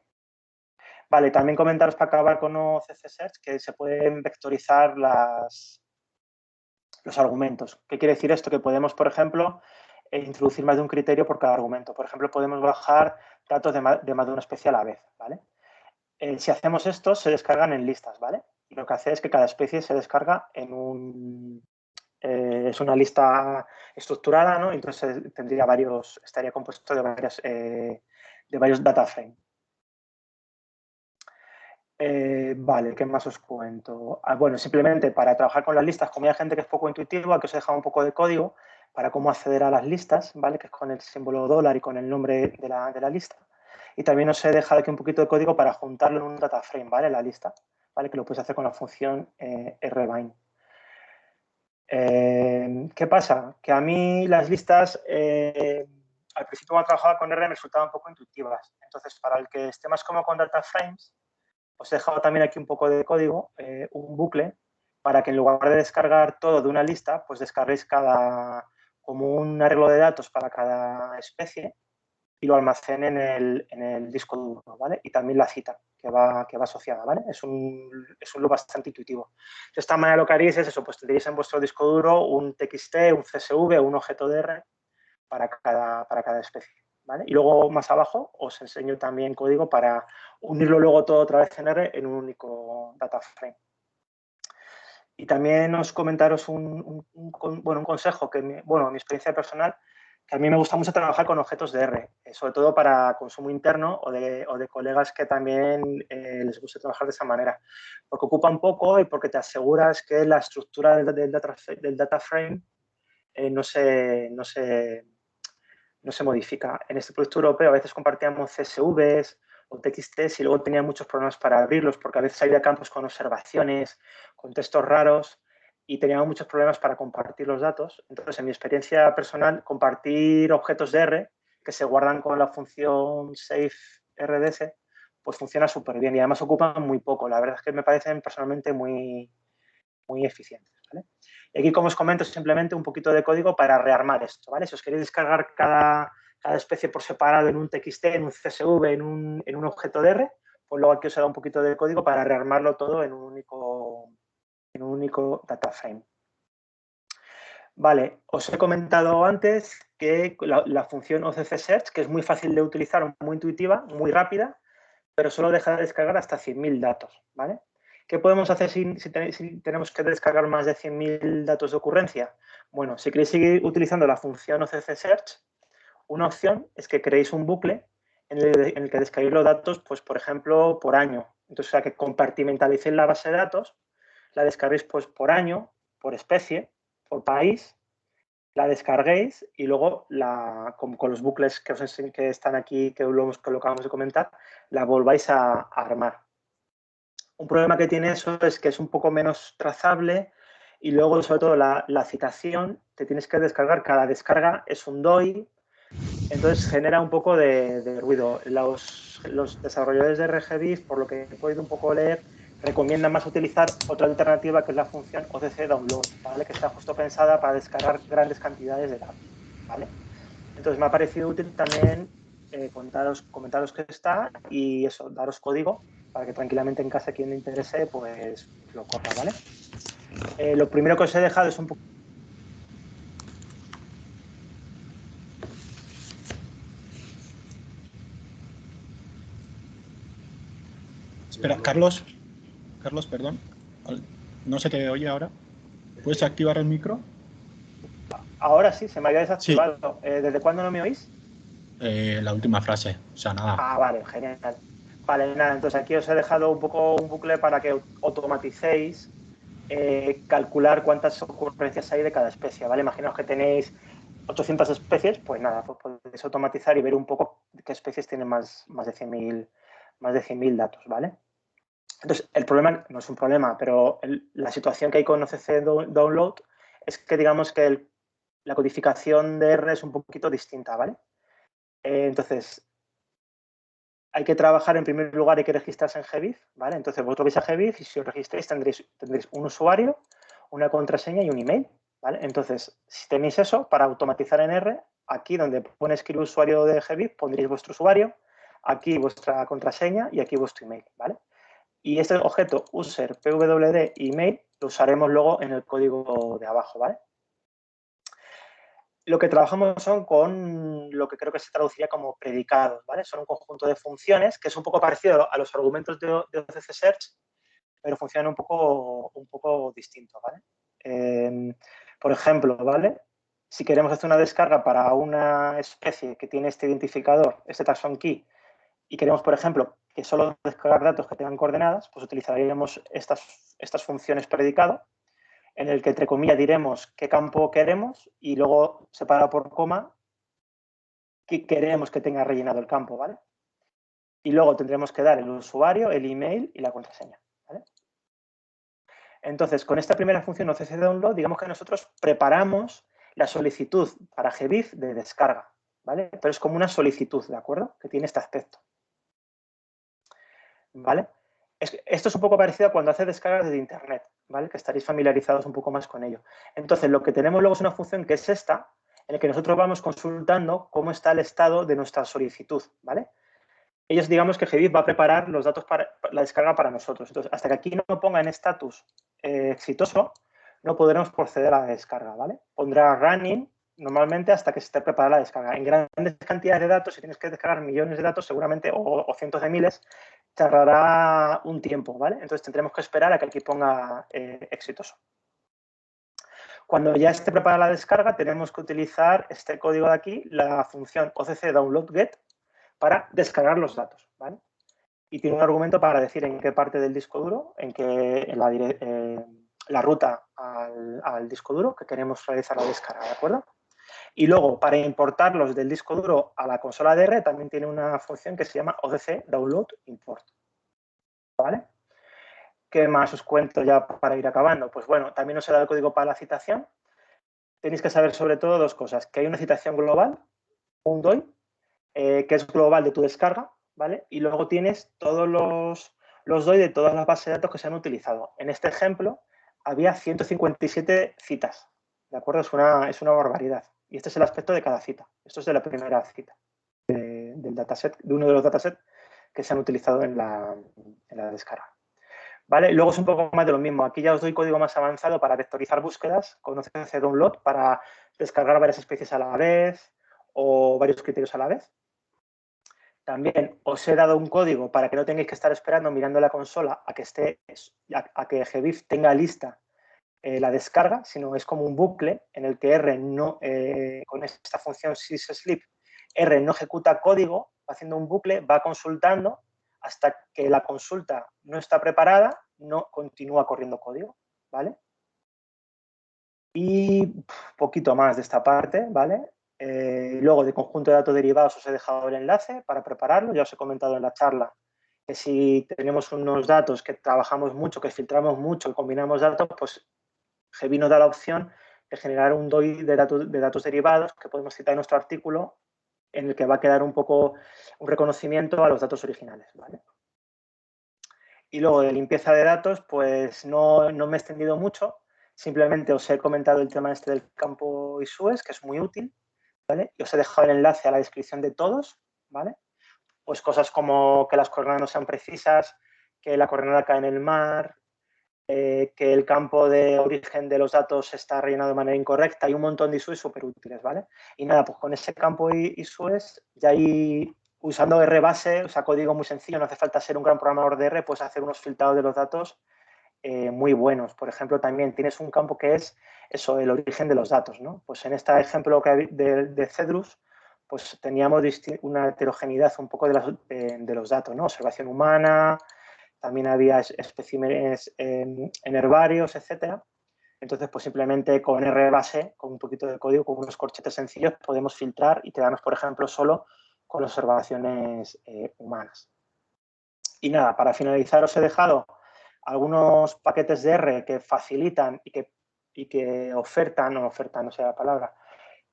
Vale, también comentaros para acabar con OCC Search que se pueden vectorizar los argumentos. ¿Qué quiere decir esto? Que podemos, por ejemplo, introducir más de un criterio por cada argumento. Por ejemplo, podemos bajar datos de más de una especie a la vez, ¿vale? Si hacemos esto, se descargan en listas, ¿vale? Y lo que hace es que cada especie se descarga en es una lista estructurada, ¿no? Entonces estaría compuesto de varios data frames. Vale, ¿qué más os cuento? Bueno, simplemente para trabajar con las listas, como hay gente que es poco intuitiva, que os he dejado un poco de código para cómo acceder a las listas, ¿vale? Que es con el símbolo dólar y con el nombre de la lista. Y también os he dejado aquí un poquito de código para juntarlo en un data frame, ¿vale? La lista, ¿vale? Que lo puedes hacer con la función rbind. ¿Qué pasa? Que a mí las listas, al principio cuando trabajaba con R me resultaban un poco intuitivas. Entonces, para el que esté más cómodo con data frames, os he dejado también aquí un poco de código, un bucle, para que en lugar de descargar todo de una lista, pues descarguéis como un arreglo de datos para cada especie y lo almacene en el disco duro, ¿vale? Y también la cita que va asociada, ¿vale? Es un loop bastante intuitivo. De esta manera lo que haréis es eso, pues tendréis en vuestro disco duro un TXT, un CSV o un objeto de R para cada especie, ¿vale? Y luego más abajo os enseño también código para unirlo luego todo otra vez en R en un único data frame. Y también os comentaros un consejo que, mi experiencia personal, que a mí me gusta mucho trabajar con objetos de R, sobre todo para consumo interno o de colegas que también les guste trabajar de esa manera, porque ocupa un poco y porque te aseguras que la estructura del data frame no se modifica. En este proyecto europeo a veces compartíamos CSVs o TXTs y luego tenía muchos problemas para abrirlos porque a veces había campos con observaciones, con textos raros y teníamos muchos problemas para compartir los datos. Entonces, en mi experiencia personal, compartir objetos de R que se guardan con la función save-RDS, pues funciona súper bien y además ocupan muy poco. La verdad es que me parecen personalmente muy eficientes, ¿vale? Y aquí, como os comento, simplemente un poquito de código para rearmar esto, ¿vale? Si os queréis descargar cada especie por separado en un TXT, en un CSV, en un objeto de R, pues luego aquí os da un poquito de código para rearmarlo todo en un único data frame. Vale, os he comentado antes que la función OCC Search, que es muy fácil de utilizar, muy intuitiva, muy rápida, pero solo deja de descargar hasta 100.000 datos, ¿vale? ¿Qué podemos hacer si tenemos que descargar más de 100.000 datos de ocurrencia? Bueno, si queréis seguir utilizando la función OCC Search, una opción es que creéis un bucle en el que descarguéis los datos, pues, por ejemplo, por año. Entonces, o sea, que compartimentalicéis la base de datos, la descarguéis pues, por año, por especie, por país, la descarguéis y luego con los bucles que están aquí, que lo acabamos de comentar, la volváis a armar. Un problema que tiene eso es que es un poco menos trazable y luego, sobre todo, la citación, te tienes que descargar. Cada descarga es un DOI, entonces genera un poco de ruido. Los desarrolladores de RGBIF, por lo que he podido un poco leer, recomiendan más utilizar otra alternativa que es la función OCC Download, ¿vale? Que está justo pensada para descargar grandes cantidades de datos, ¿vale? Entonces me ha parecido útil también comentaros que está y eso, daros código para que tranquilamente en casa quien le interese, pues lo corra, ¿vale? Lo primero que os he dejado es un poco... Espera, Carlos, perdón. No se te oye ahora. ¿Puedes activar el micro? Ahora sí, se me había desactivado. Sí. ¿Desde cuándo no me oís? La última frase, o sea, nada. Ah, vale, genial. Vale, nada, entonces aquí os he dejado un poco un bucle para que automaticéis calcular cuántas ocurrencias hay de cada especie, ¿vale? Imaginaos que tenéis 800 especies, pues nada, pues podéis automatizar y ver un poco qué especies tienen más de 100.000 datos, ¿vale? Entonces, el problema no es un problema, pero la situación que hay con OCC Download es que digamos que la codificación de R es un poquito distinta, ¿vale? Entonces, hay que trabajar, en primer lugar, hay que registrarse en GBIF, ¿vale? Entonces, vosotros vais a GBIF y si os registráis tendréis un usuario, una contraseña y un email, ¿vale? Entonces, si tenéis eso, para automatizar en R, aquí donde pone escribir usuario de GBIF, pondréis vuestro usuario, aquí vuestra contraseña y aquí vuestro email, ¿vale? Y este objeto user pwd email lo usaremos luego en el código de abajo, ¿vale? Lo que trabajamos son con lo que creo que se traduciría como predicados, ¿vale? Son un conjunto de funciones que es un poco parecido a los argumentos de OCC Search, pero funcionan un poco distinto, ¿vale? Por ejemplo, ¿vale? Si queremos hacer una descarga para una especie que tiene este identificador, este taxon key, y queremos, por ejemplo, que solo descargar datos que tengan coordenadas, pues utilizaríamos estas funciones predicado, en el que, entre comillas, diremos qué campo queremos y luego, separado por coma, qué queremos que tenga rellenado el campo, ¿vale? Y luego tendremos que dar el usuario, el email y la contraseña, ¿vale? Entonces, con esta primera función OCC Download, digamos que nosotros preparamos la solicitud para GBIF de descarga, ¿vale? Pero es como una solicitud, ¿de acuerdo? Que tiene este aspecto, ¿vale? Esto es un poco parecido a cuando hace descargas de Internet, ¿vale? Que estaréis familiarizados un poco más con ello. Entonces, lo que tenemos luego es una función que es esta, en el que nosotros vamos consultando cómo está el estado de nuestra solicitud, ¿vale? Ellos, digamos que GBIF va a preparar los datos para la descarga para nosotros. Entonces, hasta que aquí no ponga en estatus exitoso, no podremos proceder a la descarga, ¿vale? Pondrá running normalmente hasta que se esté preparada la descarga. En grandes cantidades de datos, si tienes que descargar millones de datos, seguramente, o cientos de miles, tardará un tiempo, ¿vale? Entonces, tendremos que esperar a que aquí ponga exitoso. Cuando ya esté preparada la descarga, tenemos que utilizar este código de aquí, la función OCC download get, para descargar los datos, ¿vale? Y tiene un argumento para decir en qué parte del disco duro, la ruta al disco duro que queremos realizar la descarga, ¿de acuerdo? Y luego, para importarlos del disco duro a la consola de R, también tiene una función que se llama OCC download import, ¿vale? ¿Qué más os cuento ya para ir acabando? Pues bueno, también os he dado el código para la citación. Tenéis que saber sobre todo dos cosas, que hay una citación global, un DOI, que es global de tu descarga, ¿vale? Y luego tienes todos los DOI de todas las bases de datos que se han utilizado. En este ejemplo había 157 citas, ¿de acuerdo? Es una barbaridad. Y este es el aspecto de cada cita. Esto es de la primera cita del dataset, de uno de los datasets que se han utilizado en la descarga. ¿Vale? Luego es un poco más de lo mismo. Aquí ya os doy código más avanzado para vectorizar búsquedas con OCC download para descargar varias especies a la vez o varios criterios a la vez. También os he dado un código para que no tengáis que estar esperando mirando la consola a que GBIF tenga lista la descarga, sino es como un bucle en el que R no, con esta función syslib, R no ejecuta código, va haciendo un bucle, va consultando hasta que la consulta no está preparada, no continúa corriendo código, ¿vale? Y poquito más de esta parte, ¿vale? Luego, de conjunto de datos derivados, os he dejado el enlace para prepararlo. Ya os he comentado en la charla que si tenemos unos datos que trabajamos mucho, que filtramos mucho y combinamos datos, pues GBIF nos da la opción de generar un DOI de datos derivados que podemos citar en nuestro artículo, en el que va a quedar un poco un reconocimiento a los datos originales, ¿vale? Y luego de limpieza de datos, pues no me he extendido mucho. Simplemente os he comentado el tema este del campo ISUES, que es muy útil, ¿vale? Y os he dejado el enlace a la descripción de todos, ¿vale? Pues cosas como que las coordenadas no sean precisas, que la coordenada cae en el mar, que el campo de origen de los datos está rellenado de manera incorrecta y un montón de ISUES súper útiles, ¿vale? Y nada, pues con ese campo ISUES, ya ahí usando R base, o sea, código muy sencillo, no hace falta ser un gran programador de R, puedes hacer unos filtrados de los datos muy buenos. Por ejemplo, también tienes un campo que es eso, el origen de los datos, ¿no? Pues en este ejemplo de Cedrus, pues teníamos una heterogeneidad un poco de los datos, ¿no? Observación humana, también había especímenes en herbarios, etcétera. Entonces, pues simplemente con R base, con un poquito de código, con unos corchetes sencillos, podemos filtrar y quedarnos, por ejemplo, solo con observaciones humanas. Y nada, para finalizar os he dejado algunos paquetes de R que facilitan y que ofertan, no sé la palabra,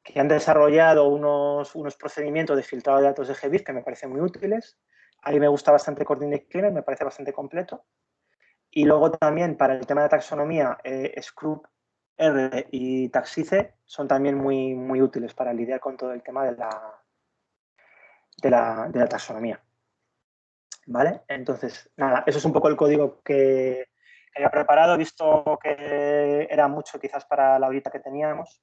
que han desarrollado unos procedimientos de filtrado de datos de GBIF que me parecen muy útiles. A mí me gusta bastante Coordinate Cleaner, me parece bastante completo. Y luego también para el tema de taxonomía, Scrub R y Taxice son también muy, muy útiles para lidiar con todo el tema de la taxonomía. ¿Vale? Entonces, nada, eso es un poco el código que había preparado. He visto que era mucho quizás para la horita que teníamos.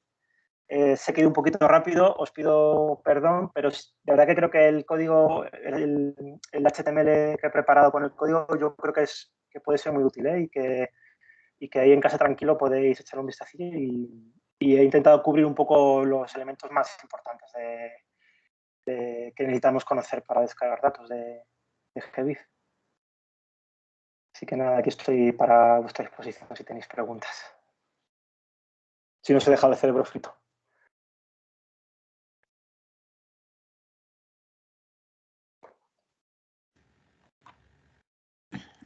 Sé que he ido un poquito rápido, os pido perdón, pero de verdad que creo que el código, el HTML que he preparado con el código, yo creo que puede ser muy útil, ¿eh? y que ahí en casa tranquilo podéis echar un vistacillo y he intentado cubrir un poco los elementos más importantes que necesitamos conocer para descargar datos de GBIF. Así que nada, aquí estoy para vuestra disposición si tenéis preguntas. Si no os he dejado el cerebro frito.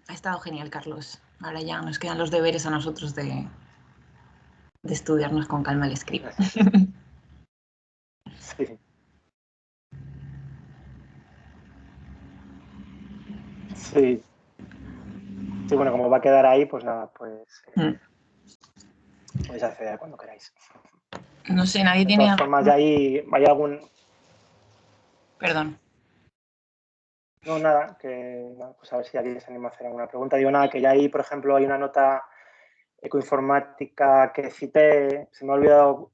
Ha estado genial, Carlos. Ahora ya nos quedan los deberes a nosotros de estudiarnos con calma el script. Sí. Sí. Sí, bueno, como va a quedar ahí, pues nada, pues podéis acceder cuando queráis. No sé, nadie De tiene... todas formas, ya hay algún... Perdón. No, nada, que bueno, pues a ver si alguien se anima a hacer alguna pregunta. Digo nada, que ya ahí, por ejemplo, hay una nota ecoinformática que cité, se me ha olvidado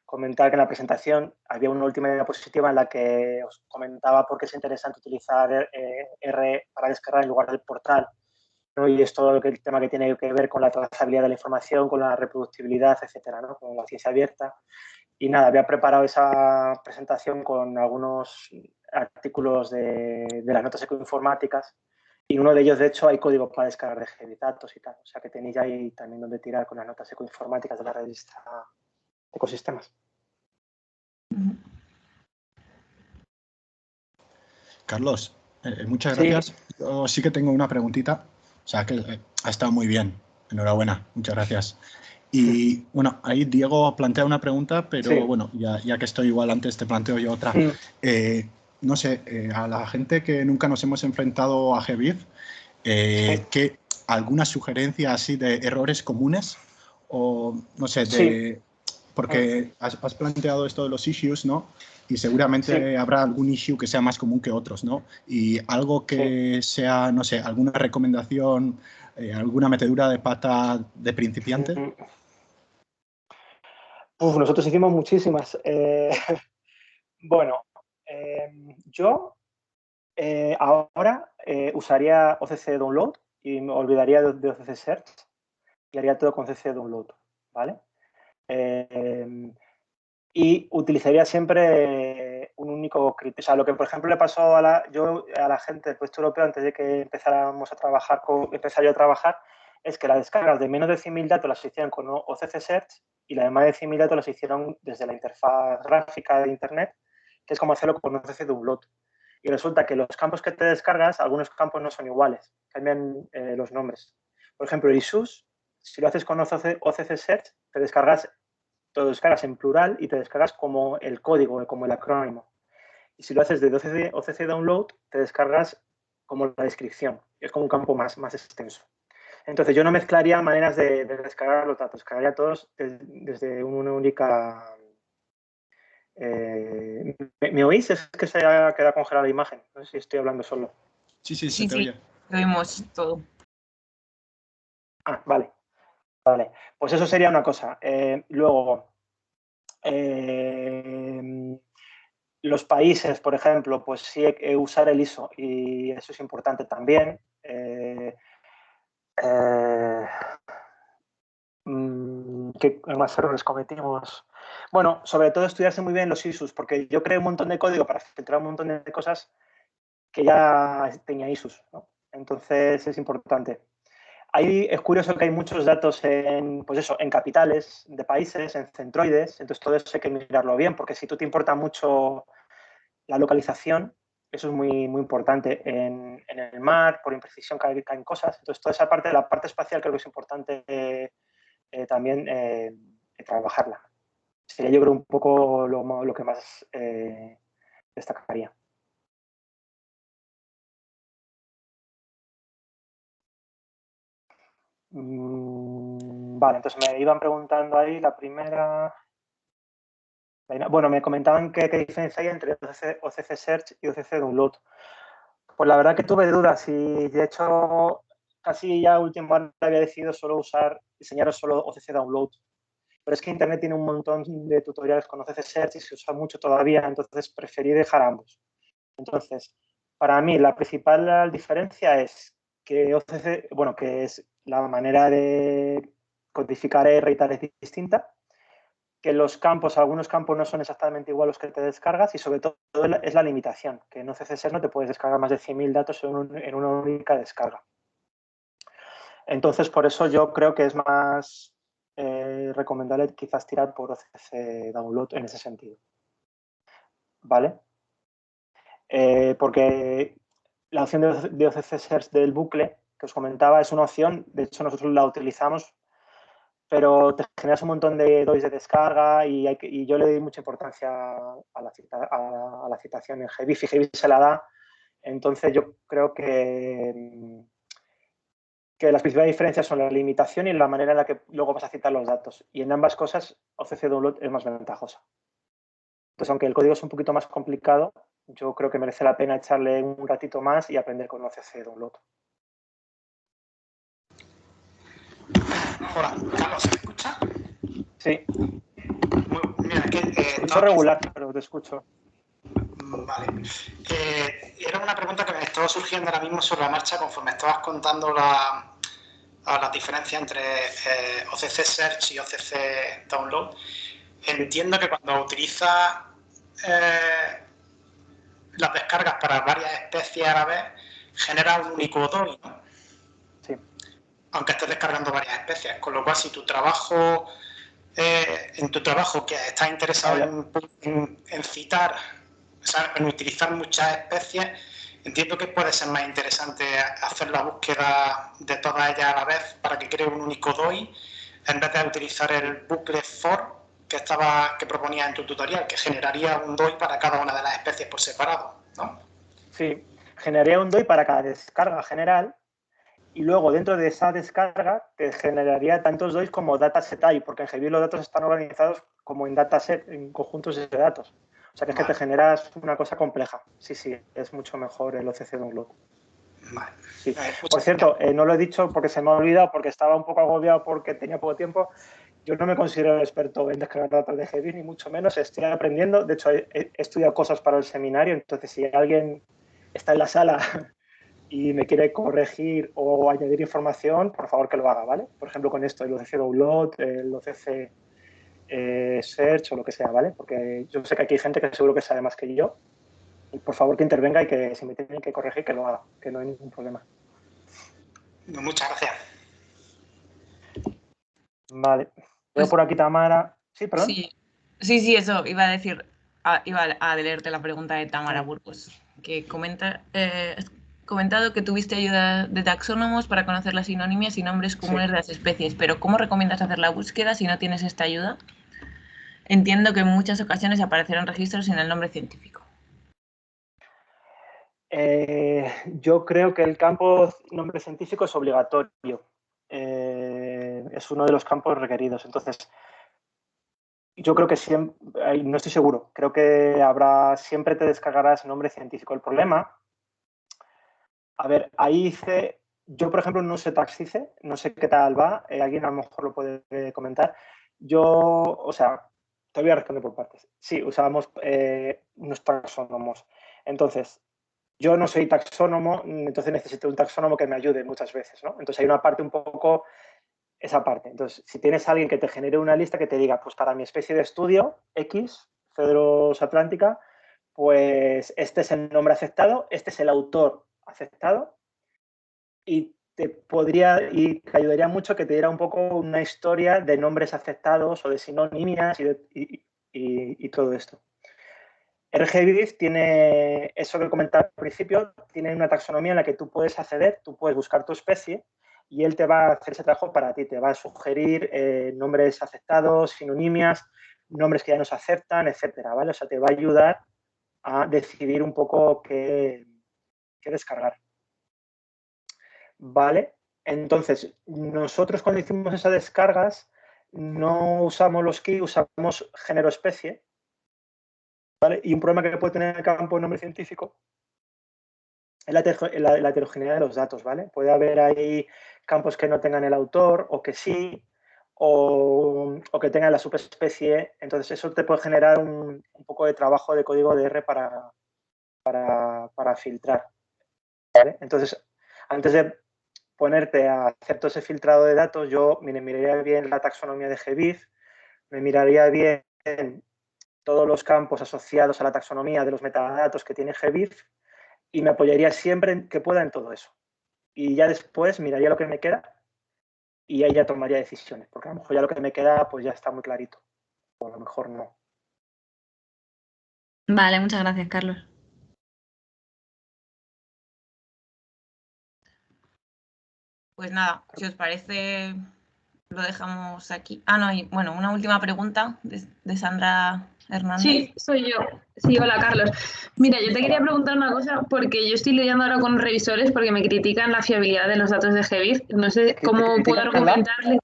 comentar que en la presentación había una última diapositiva en la que os comentaba por qué es interesante utilizar R para descargar en lugar del portal, ¿no? Y es todo el tema que tiene que ver con la trazabilidad de la información, con la reproducibilidad, etcétera, ¿no? Con la ciencia abierta. Y nada, había preparado esa presentación con algunos artículos de las notas ecoinformáticas y uno de ellos, de hecho, hay código para descargar de Geodatos y tal. O sea que tenéis ahí también donde tirar con las notas ecoinformáticas de la revista Ecosistemas. Carlos, muchas Sí. gracias. Yo sí que tengo una preguntita. O sea, que ha estado muy bien. Enhorabuena. Muchas gracias. Y bueno, ahí Diego plantea una pregunta, pero Sí. bueno, ya que estoy igual antes, te planteo yo otra. No sé, a la gente que nunca nos hemos enfrentado a GBIF, ¿qué, alguna sugerencia así de errores comunes? O no sé, Sí. porque has planteado esto de los issues, ¿no? Y seguramente Sí. habrá algún issue que sea más común que otros, ¿no? Y algo que sea, no sé, alguna recomendación, alguna metedura de pata de principiante. Nosotros hicimos muchísimas. Bueno, yo ahora usaría OCC Download y me olvidaría de OCC Search y haría todo con CC Download, ¿vale? Y utilizaría siempre un único criterio. O sea, lo que, por ejemplo, le pasó a la gente del puesto europeo antes de que empezáramos a trabajar, empezar yo a trabajar, es que las descargas de menos de 100.000 datos las hicieron con OCC Search y las de más de 100.000 datos las hicieron desde la interfaz gráfica de Internet, que es como hacerlo con OCC Download. Y resulta que los campos que te descargas, algunos campos no son iguales, cambian los nombres. Por ejemplo, ISUS, si lo haces con OCC Search, te lo descargas en plural y te descargas como el código, como el acrónimo. Y si lo haces de OCC Download, te descargas como la descripción. Es como un campo más extenso. Entonces, yo no mezclaría maneras de descargar los datos, descargaría todos desde una única... ¿Me oís? Es que se ha quedado congelada la imagen. No sé si estoy hablando solo. Sí, se Sí, te sí, oye. lo vimos todo. Ah, vale. Pues eso sería una cosa. Luego, los países, por ejemplo, pues sí usar el ISO y eso es importante también. ¿Qué más errores cometimos? Bueno, sobre todo estudiarse muy bien los ISUs, porque yo creé un montón de código para filtrar un montón de cosas que ya tenía ISUs, ¿no? Entonces es importante. Ahí es curioso que hay muchos datos pues eso, en capitales de países, en centroides, entonces todo eso hay que mirarlo bien, porque si tú te importa mucho la localización, eso es muy, muy importante. En el mar, por imprecisión, caen cosas. Entonces, toda esa parte de la parte espacial creo que es importante también trabajarla. Sería, yo creo, un poco lo que más destacaría. Vale, entonces me iban preguntando ahí la primera... Bueno, me comentaban qué diferencia hay entre OCC Search y OCC Download. Pues la verdad que tuve dudas y de hecho casi ya último año había decidido enseñaros solo OCC Download. Pero es que Internet tiene un montón de tutoriales con OCC Search y se usa mucho todavía, entonces preferí dejar ambos. Entonces, para mí la principal diferencia es que OCC, bueno, que es la manera de codificar R y tal es distinta, que los campos, algunos campos no son exactamente igual los que te descargas y sobre todo es la limitación, que en OCC Search no te puedes descargar más de 100.000 datos en una única descarga. Entonces, por eso yo creo que es más recomendable quizás tirar por OCC Download en ese sentido. ¿Vale? Porque la opción de OCC Search del bucle que os comentaba es una opción, de hecho nosotros la utilizamos, pero te generas un montón de DOIs de descarga y yo le doy mucha importancia a la citación en GBIF y GBIF se la da. Entonces yo creo que que las principales diferencias son la limitación y la manera en la que luego vas a citar los datos. Y en ambas cosas OCC Download es más ventajosa. Entonces, aunque el código es un poquito más complicado, yo creo que merece la pena echarle un ratito más y aprender con OCC Download. Hola, Carlos, ¿se me escucha? Sí. Mira, que escucho regular, pero te escucho. Vale. Era una pregunta que me estaba surgiendo ahora mismo sobre la marcha conforme estabas contando la diferencia entre OCC Search y OCC Download. Entiendo que cuando utilizas las descargas para varias especies a la vez, genera un único DOI, ¿no? Sí. Aunque estés descargando varias especies. Con lo cual, si tu trabajo, en tu trabajo que estás interesado en citar, o sea, en utilizar muchas especies, entiendo que puede ser más interesante hacer la búsqueda de todas ellas a la vez para que cree un único DOI, en vez de utilizar el bucle for que proponía en tu tutorial, que generaría un DOI para cada una de las especies por separado, ¿no? Sí, generaría un DOI para cada descarga general y luego dentro de esa descarga te generaría tantos DOIs como dataset hay, porque en GBIF los datos están organizados como en dataset, en conjuntos de datos. O sea que es que te generas una cosa compleja. Sí, sí, es mucho mejor el OCC Download. Vale. Sí. Por cierto, no lo he dicho porque se me ha olvidado, porque estaba un poco agobiado porque tenía poco tiempo. Yo no me considero experto en descargar datos de GBIF, ni mucho menos. Estoy aprendiendo. De hecho, he estudiado cosas para el seminario. Entonces, si alguien está en la sala y me quiere corregir o añadir información, por favor que lo haga, ¿vale? Por ejemplo, con esto, el OCC Download, el OCC Search o lo que sea, ¿vale? Porque yo sé que aquí hay gente que seguro que sabe más que yo. Y por favor que intervenga y que si me tienen que corregir, que lo haga, que no hay ningún problema. Muchas gracias. Vale. Veo por aquí Tamara. Sí, perdón. Sí, eso. Iba a decir, iba a leerte la pregunta de Tamara Burgos, que comentado que tuviste ayuda de taxónomos para conocer las sinonimias y nombres comunes de las especies, pero ¿cómo recomiendas hacer la búsqueda si no tienes esta ayuda? Entiendo que en muchas ocasiones aparecerán registros sin el nombre científico. Yo creo que el campo nombre científico es obligatorio. Es uno de los campos requeridos. Entonces, yo creo que siempre, no estoy seguro, creo que siempre te descargarás nombre científico. El problema, a ver, ahí hice, yo por ejemplo no sé Taxice, no sé qué tal va, alguien a lo mejor lo puede comentar. Yo, o sea, te voy a responder por partes. Sí, usábamos unos taxónomos. Entonces, yo no soy taxónomo, entonces necesito un taxónomo que me ayude muchas veces, ¿no? Entonces hay una parte un poco, esa parte. Entonces, si tienes a alguien que te genere una lista que te diga, pues para mi especie de estudio, X, Cedros atlántica, pues este es el nombre aceptado, este es el autor aceptado y te ayudaría mucho que te diera un poco una historia de nombres aceptados o de sinonimias y todo esto. RGBIF tiene eso que comentaba al principio, tiene una taxonomía en la que tú puedes acceder, tú puedes buscar tu especie y él te va a hacer ese trabajo para ti, te va a sugerir nombres aceptados, sinonimias, nombres que ya no se aceptan, etcétera, ¿vale? O sea, te va a ayudar a decidir un poco qué descargar. ¿Vale? Entonces, nosotros cuando hicimos esas descargas no usamos los key, usamos género especie, ¿vale? Y un problema que puede tener el campo de nombre científico es la heterogeneidad de los datos, ¿vale? Puede haber ahí campos que no tengan el autor o que sí, o que tengan la subespecie. Entonces, eso te puede generar un poco de trabajo de código de R para filtrar, ¿vale? Entonces, antes de ponerte a hacer todo ese filtrado de datos, yo miraría bien la taxonomía de GBIF, me miraría bien todos los campos asociados a la taxonomía de los metadatos que tiene GBIF y me apoyaría siempre en que pueda en todo eso. Y ya después miraría lo que me queda y ahí ya tomaría decisiones, porque a lo mejor ya lo que me queda pues ya está muy clarito, o a lo mejor no. Vale, muchas gracias, Carlos. Pues nada, si os parece, lo dejamos aquí. Ah, no, y bueno, una última pregunta de Sandra Hernández. Sí, soy yo. Sí, hola Carlos. Mira, yo te quería preguntar una cosa porque yo estoy lidiando ahora con revisores porque me critican la fiabilidad de los datos de GBIF. No sé cómo puedo argumentarle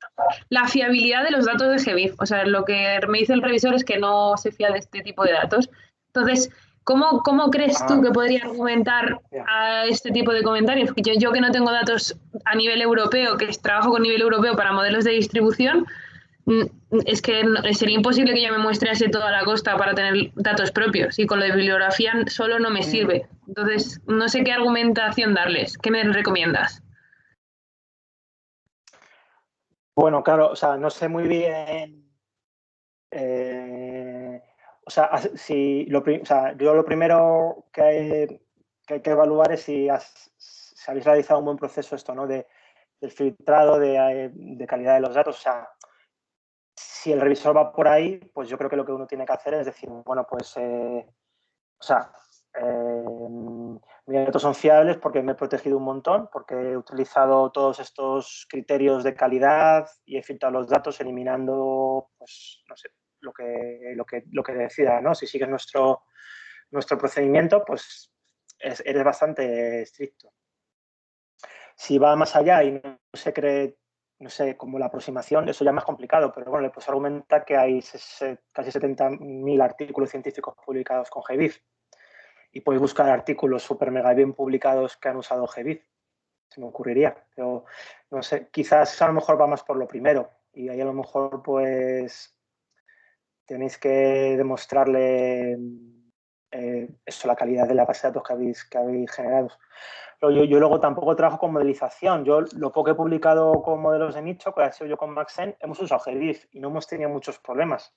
la fiabilidad de los datos de GBIF. O sea, lo que me dice el revisor es que no se fía de este tipo de datos. Entonces, ¿cómo crees tú que podría argumentar a este tipo de comentarios? Porque yo que no tengo datos a nivel europeo, que trabajo con nivel europeo para modelos de distribución, es que sería imposible que yo me muestrease toda la costa para tener datos propios y con la bibliografía solo no me sirve. Entonces, no sé qué argumentación darles. ¿Qué me recomiendas? Bueno, claro, o sea, no sé muy bien. O sea, yo lo primero que hay que evaluar es si habéis realizado un buen proceso esto, ¿no? Del filtrado de calidad de los datos. O sea, si el revisor va por ahí, pues yo creo que lo que uno tiene que hacer es decir, bueno, pues, mis datos son fiables porque me he protegido un montón, porque he utilizado todos estos criterios de calidad y he filtrado los datos eliminando, pues, no sé, lo que decida, ¿no? Si sigues nuestro procedimiento, pues eres bastante estricto. Si va más allá y no se cree, no sé, como la aproximación, eso ya es más complicado, pero bueno, le puedes argumentar que hay casi 70.000 artículos científicos publicados con GBIF y podéis buscar artículos súper mega bien publicados que han usado GBIF. Se me ocurriría, pero no sé, quizás a lo mejor va más por lo primero y ahí a lo mejor pues tenéis que demostrarle la calidad de la base de datos que habéis generado. Pero yo luego tampoco trabajo con modelización. Yo lo poco que he publicado con modelos de nicho, que ha sido yo con Maxen, hemos usado GBIF y no hemos tenido muchos problemas.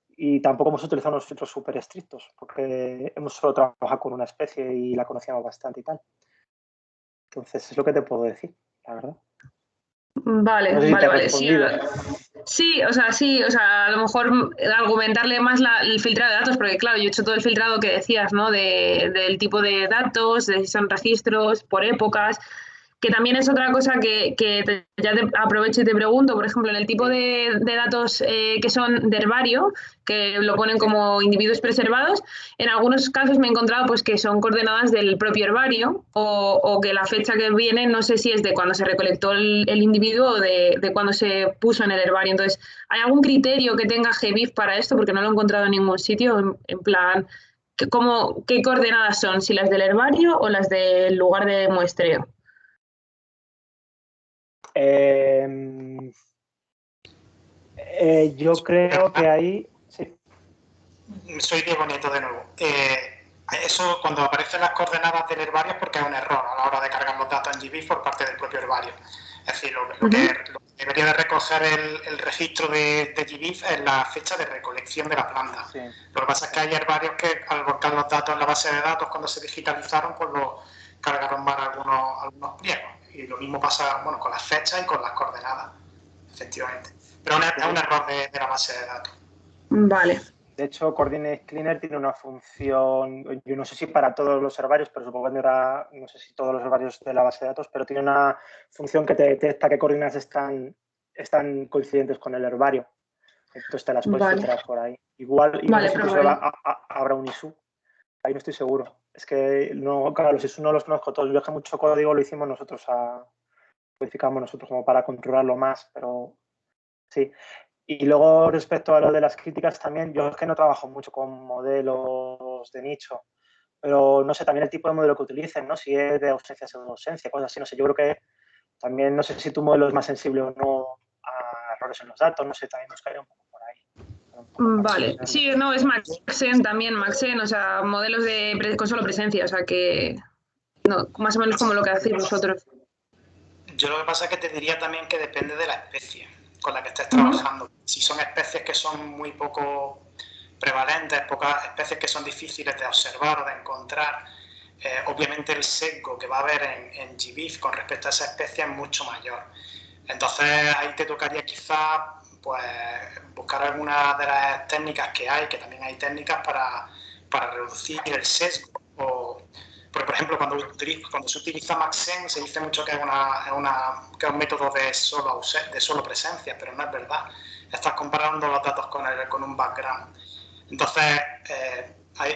Y tampoco hemos utilizado unos filtros súper estrictos, porque hemos solo trabajado con una especie y la conocíamos bastante y tal. Entonces, es lo que te puedo decir, la verdad. Vale, no sé si te he vale. respondido. Sí, o sea, a lo mejor argumentarle más el filtrado de datos, porque claro, yo he hecho todo el filtrado que decías, ¿no? Del tipo de datos, de si son registros, por épocas, que también es otra cosa que ya te aprovecho y te pregunto, por ejemplo, en el tipo de datos que son de herbario, que lo ponen como individuos preservados, en algunos casos me he encontrado pues que son coordenadas del propio herbario o que la fecha que viene no sé si es de cuando se recolectó el individuo o de cuando se puso en el herbario. Entonces, ¿hay algún criterio que tenga GBIF para esto? Porque no lo he encontrado en ningún sitio, en plan, ¿qué coordenadas son? ¿Si las del herbario o las del lugar de muestreo? Yo creo que ahí... Sí. Soy Diego Nieto de nuevo. Eso, cuando aparecen las coordenadas del herbario, es porque hay un error a la hora de cargar los datos en GBIF por parte del propio herbario. Es decir, lo que debería de recoger el registro de GBIF es la fecha de recolección de la planta. Sí. Lo que pasa es que hay herbarios que, al volcar los datos en la base de datos, cuando se digitalizaron, pues lo cargaron mal algunos pliegos. Y lo mismo pasa, bueno, con las fechas y con las coordenadas, efectivamente. Pero es un error de la base de datos. Vale. De hecho, Coordinate Cleaner tiene una función, yo no sé si para todos los herbarios, pero supongo que tendrá, no sé si todos los herbarios de la base de datos, pero tiene una función que te detecta qué coordenadas están coincidentes con el herbario. Entonces te las puedes filtrar por ahí. Igual, y vale, no sé si habrá un ISU. Ahí no estoy seguro. Es que, no, claro, los ISU no los conozco todos. Yo es que mucho código lo hicimos nosotros, codificamos nosotros como para controlarlo más, pero sí. Y luego, respecto a lo de las críticas también, yo es que no trabajo mucho con modelos de nicho, pero no sé, también el tipo de modelo que utilicen, ¿no? Si es de ausencia, pseudo-ausencia, cosas así, no sé, yo creo que también, no sé si tu modelo es más sensible o no a errores en los datos, no sé, también buscaría un poco por ahí. Vale, sí, no, es Maxen también, Maxen, o sea, modelos con solo presencia, o sea que, no, más o menos como lo que hacéis vosotros. Yo lo que pasa es que te diría también que depende de la especie con la que estés trabajando. Si son especies que son muy poco prevalentes, pocas especies que son difíciles de observar o de encontrar, obviamente el sesgo que va a haber en GBIF con respecto a esa especie es mucho mayor. Entonces ahí te tocaría quizá pues, buscar algunas de las técnicas que hay, que también hay técnicas para reducir el sesgo. Porque, por ejemplo, cuando se utiliza Maxen se dice mucho que es un método de solo presencia, pero no es verdad. Estás comparando los datos con un background. Entonces,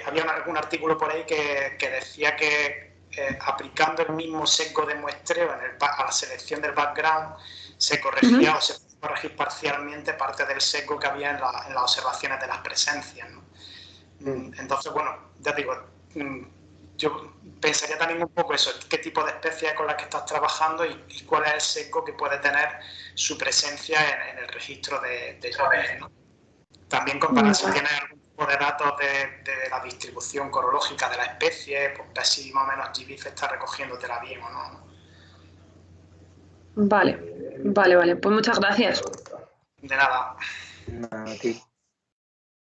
había algún artículo por ahí que decía que aplicando el mismo sesgo de muestreo a la selección del background se corregía o se puede corregir parcialmente parte del sesgo que había en las observaciones de las presencias, ¿no? Entonces, bueno, ya digo, yo pensaría también un poco eso, qué tipo de especies con las que estás trabajando y cuál es el sesgo que puede tener su presencia en el registro de GBIF, ¿no? También comparar si tienes algún tipo de datos de la distribución corológica de la especie, pues ver si más o menos GBIF está recogiéndotela bien o no. Vale, pues muchas gracias. De nada. Nada, a ti.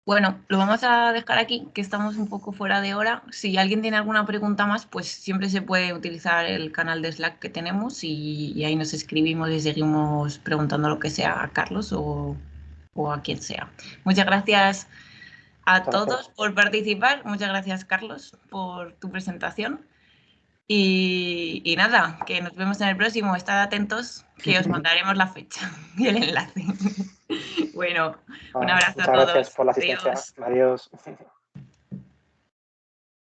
Bueno, lo vamos a dejar aquí, que estamos un poco fuera de hora. Si alguien tiene alguna pregunta más, pues siempre se puede utilizar el canal de Slack que tenemos y ahí nos escribimos y seguimos preguntando lo que sea a Carlos o a quien sea. Muchas gracias a todos por participar. Muchas gracias, Carlos, por tu presentación. Y nada, que nos vemos en el próximo. Estad atentos, que os mandaremos la fecha y el enlace. Bueno, un abrazo a todos. Muchas gracias por la asistencia. Adiós.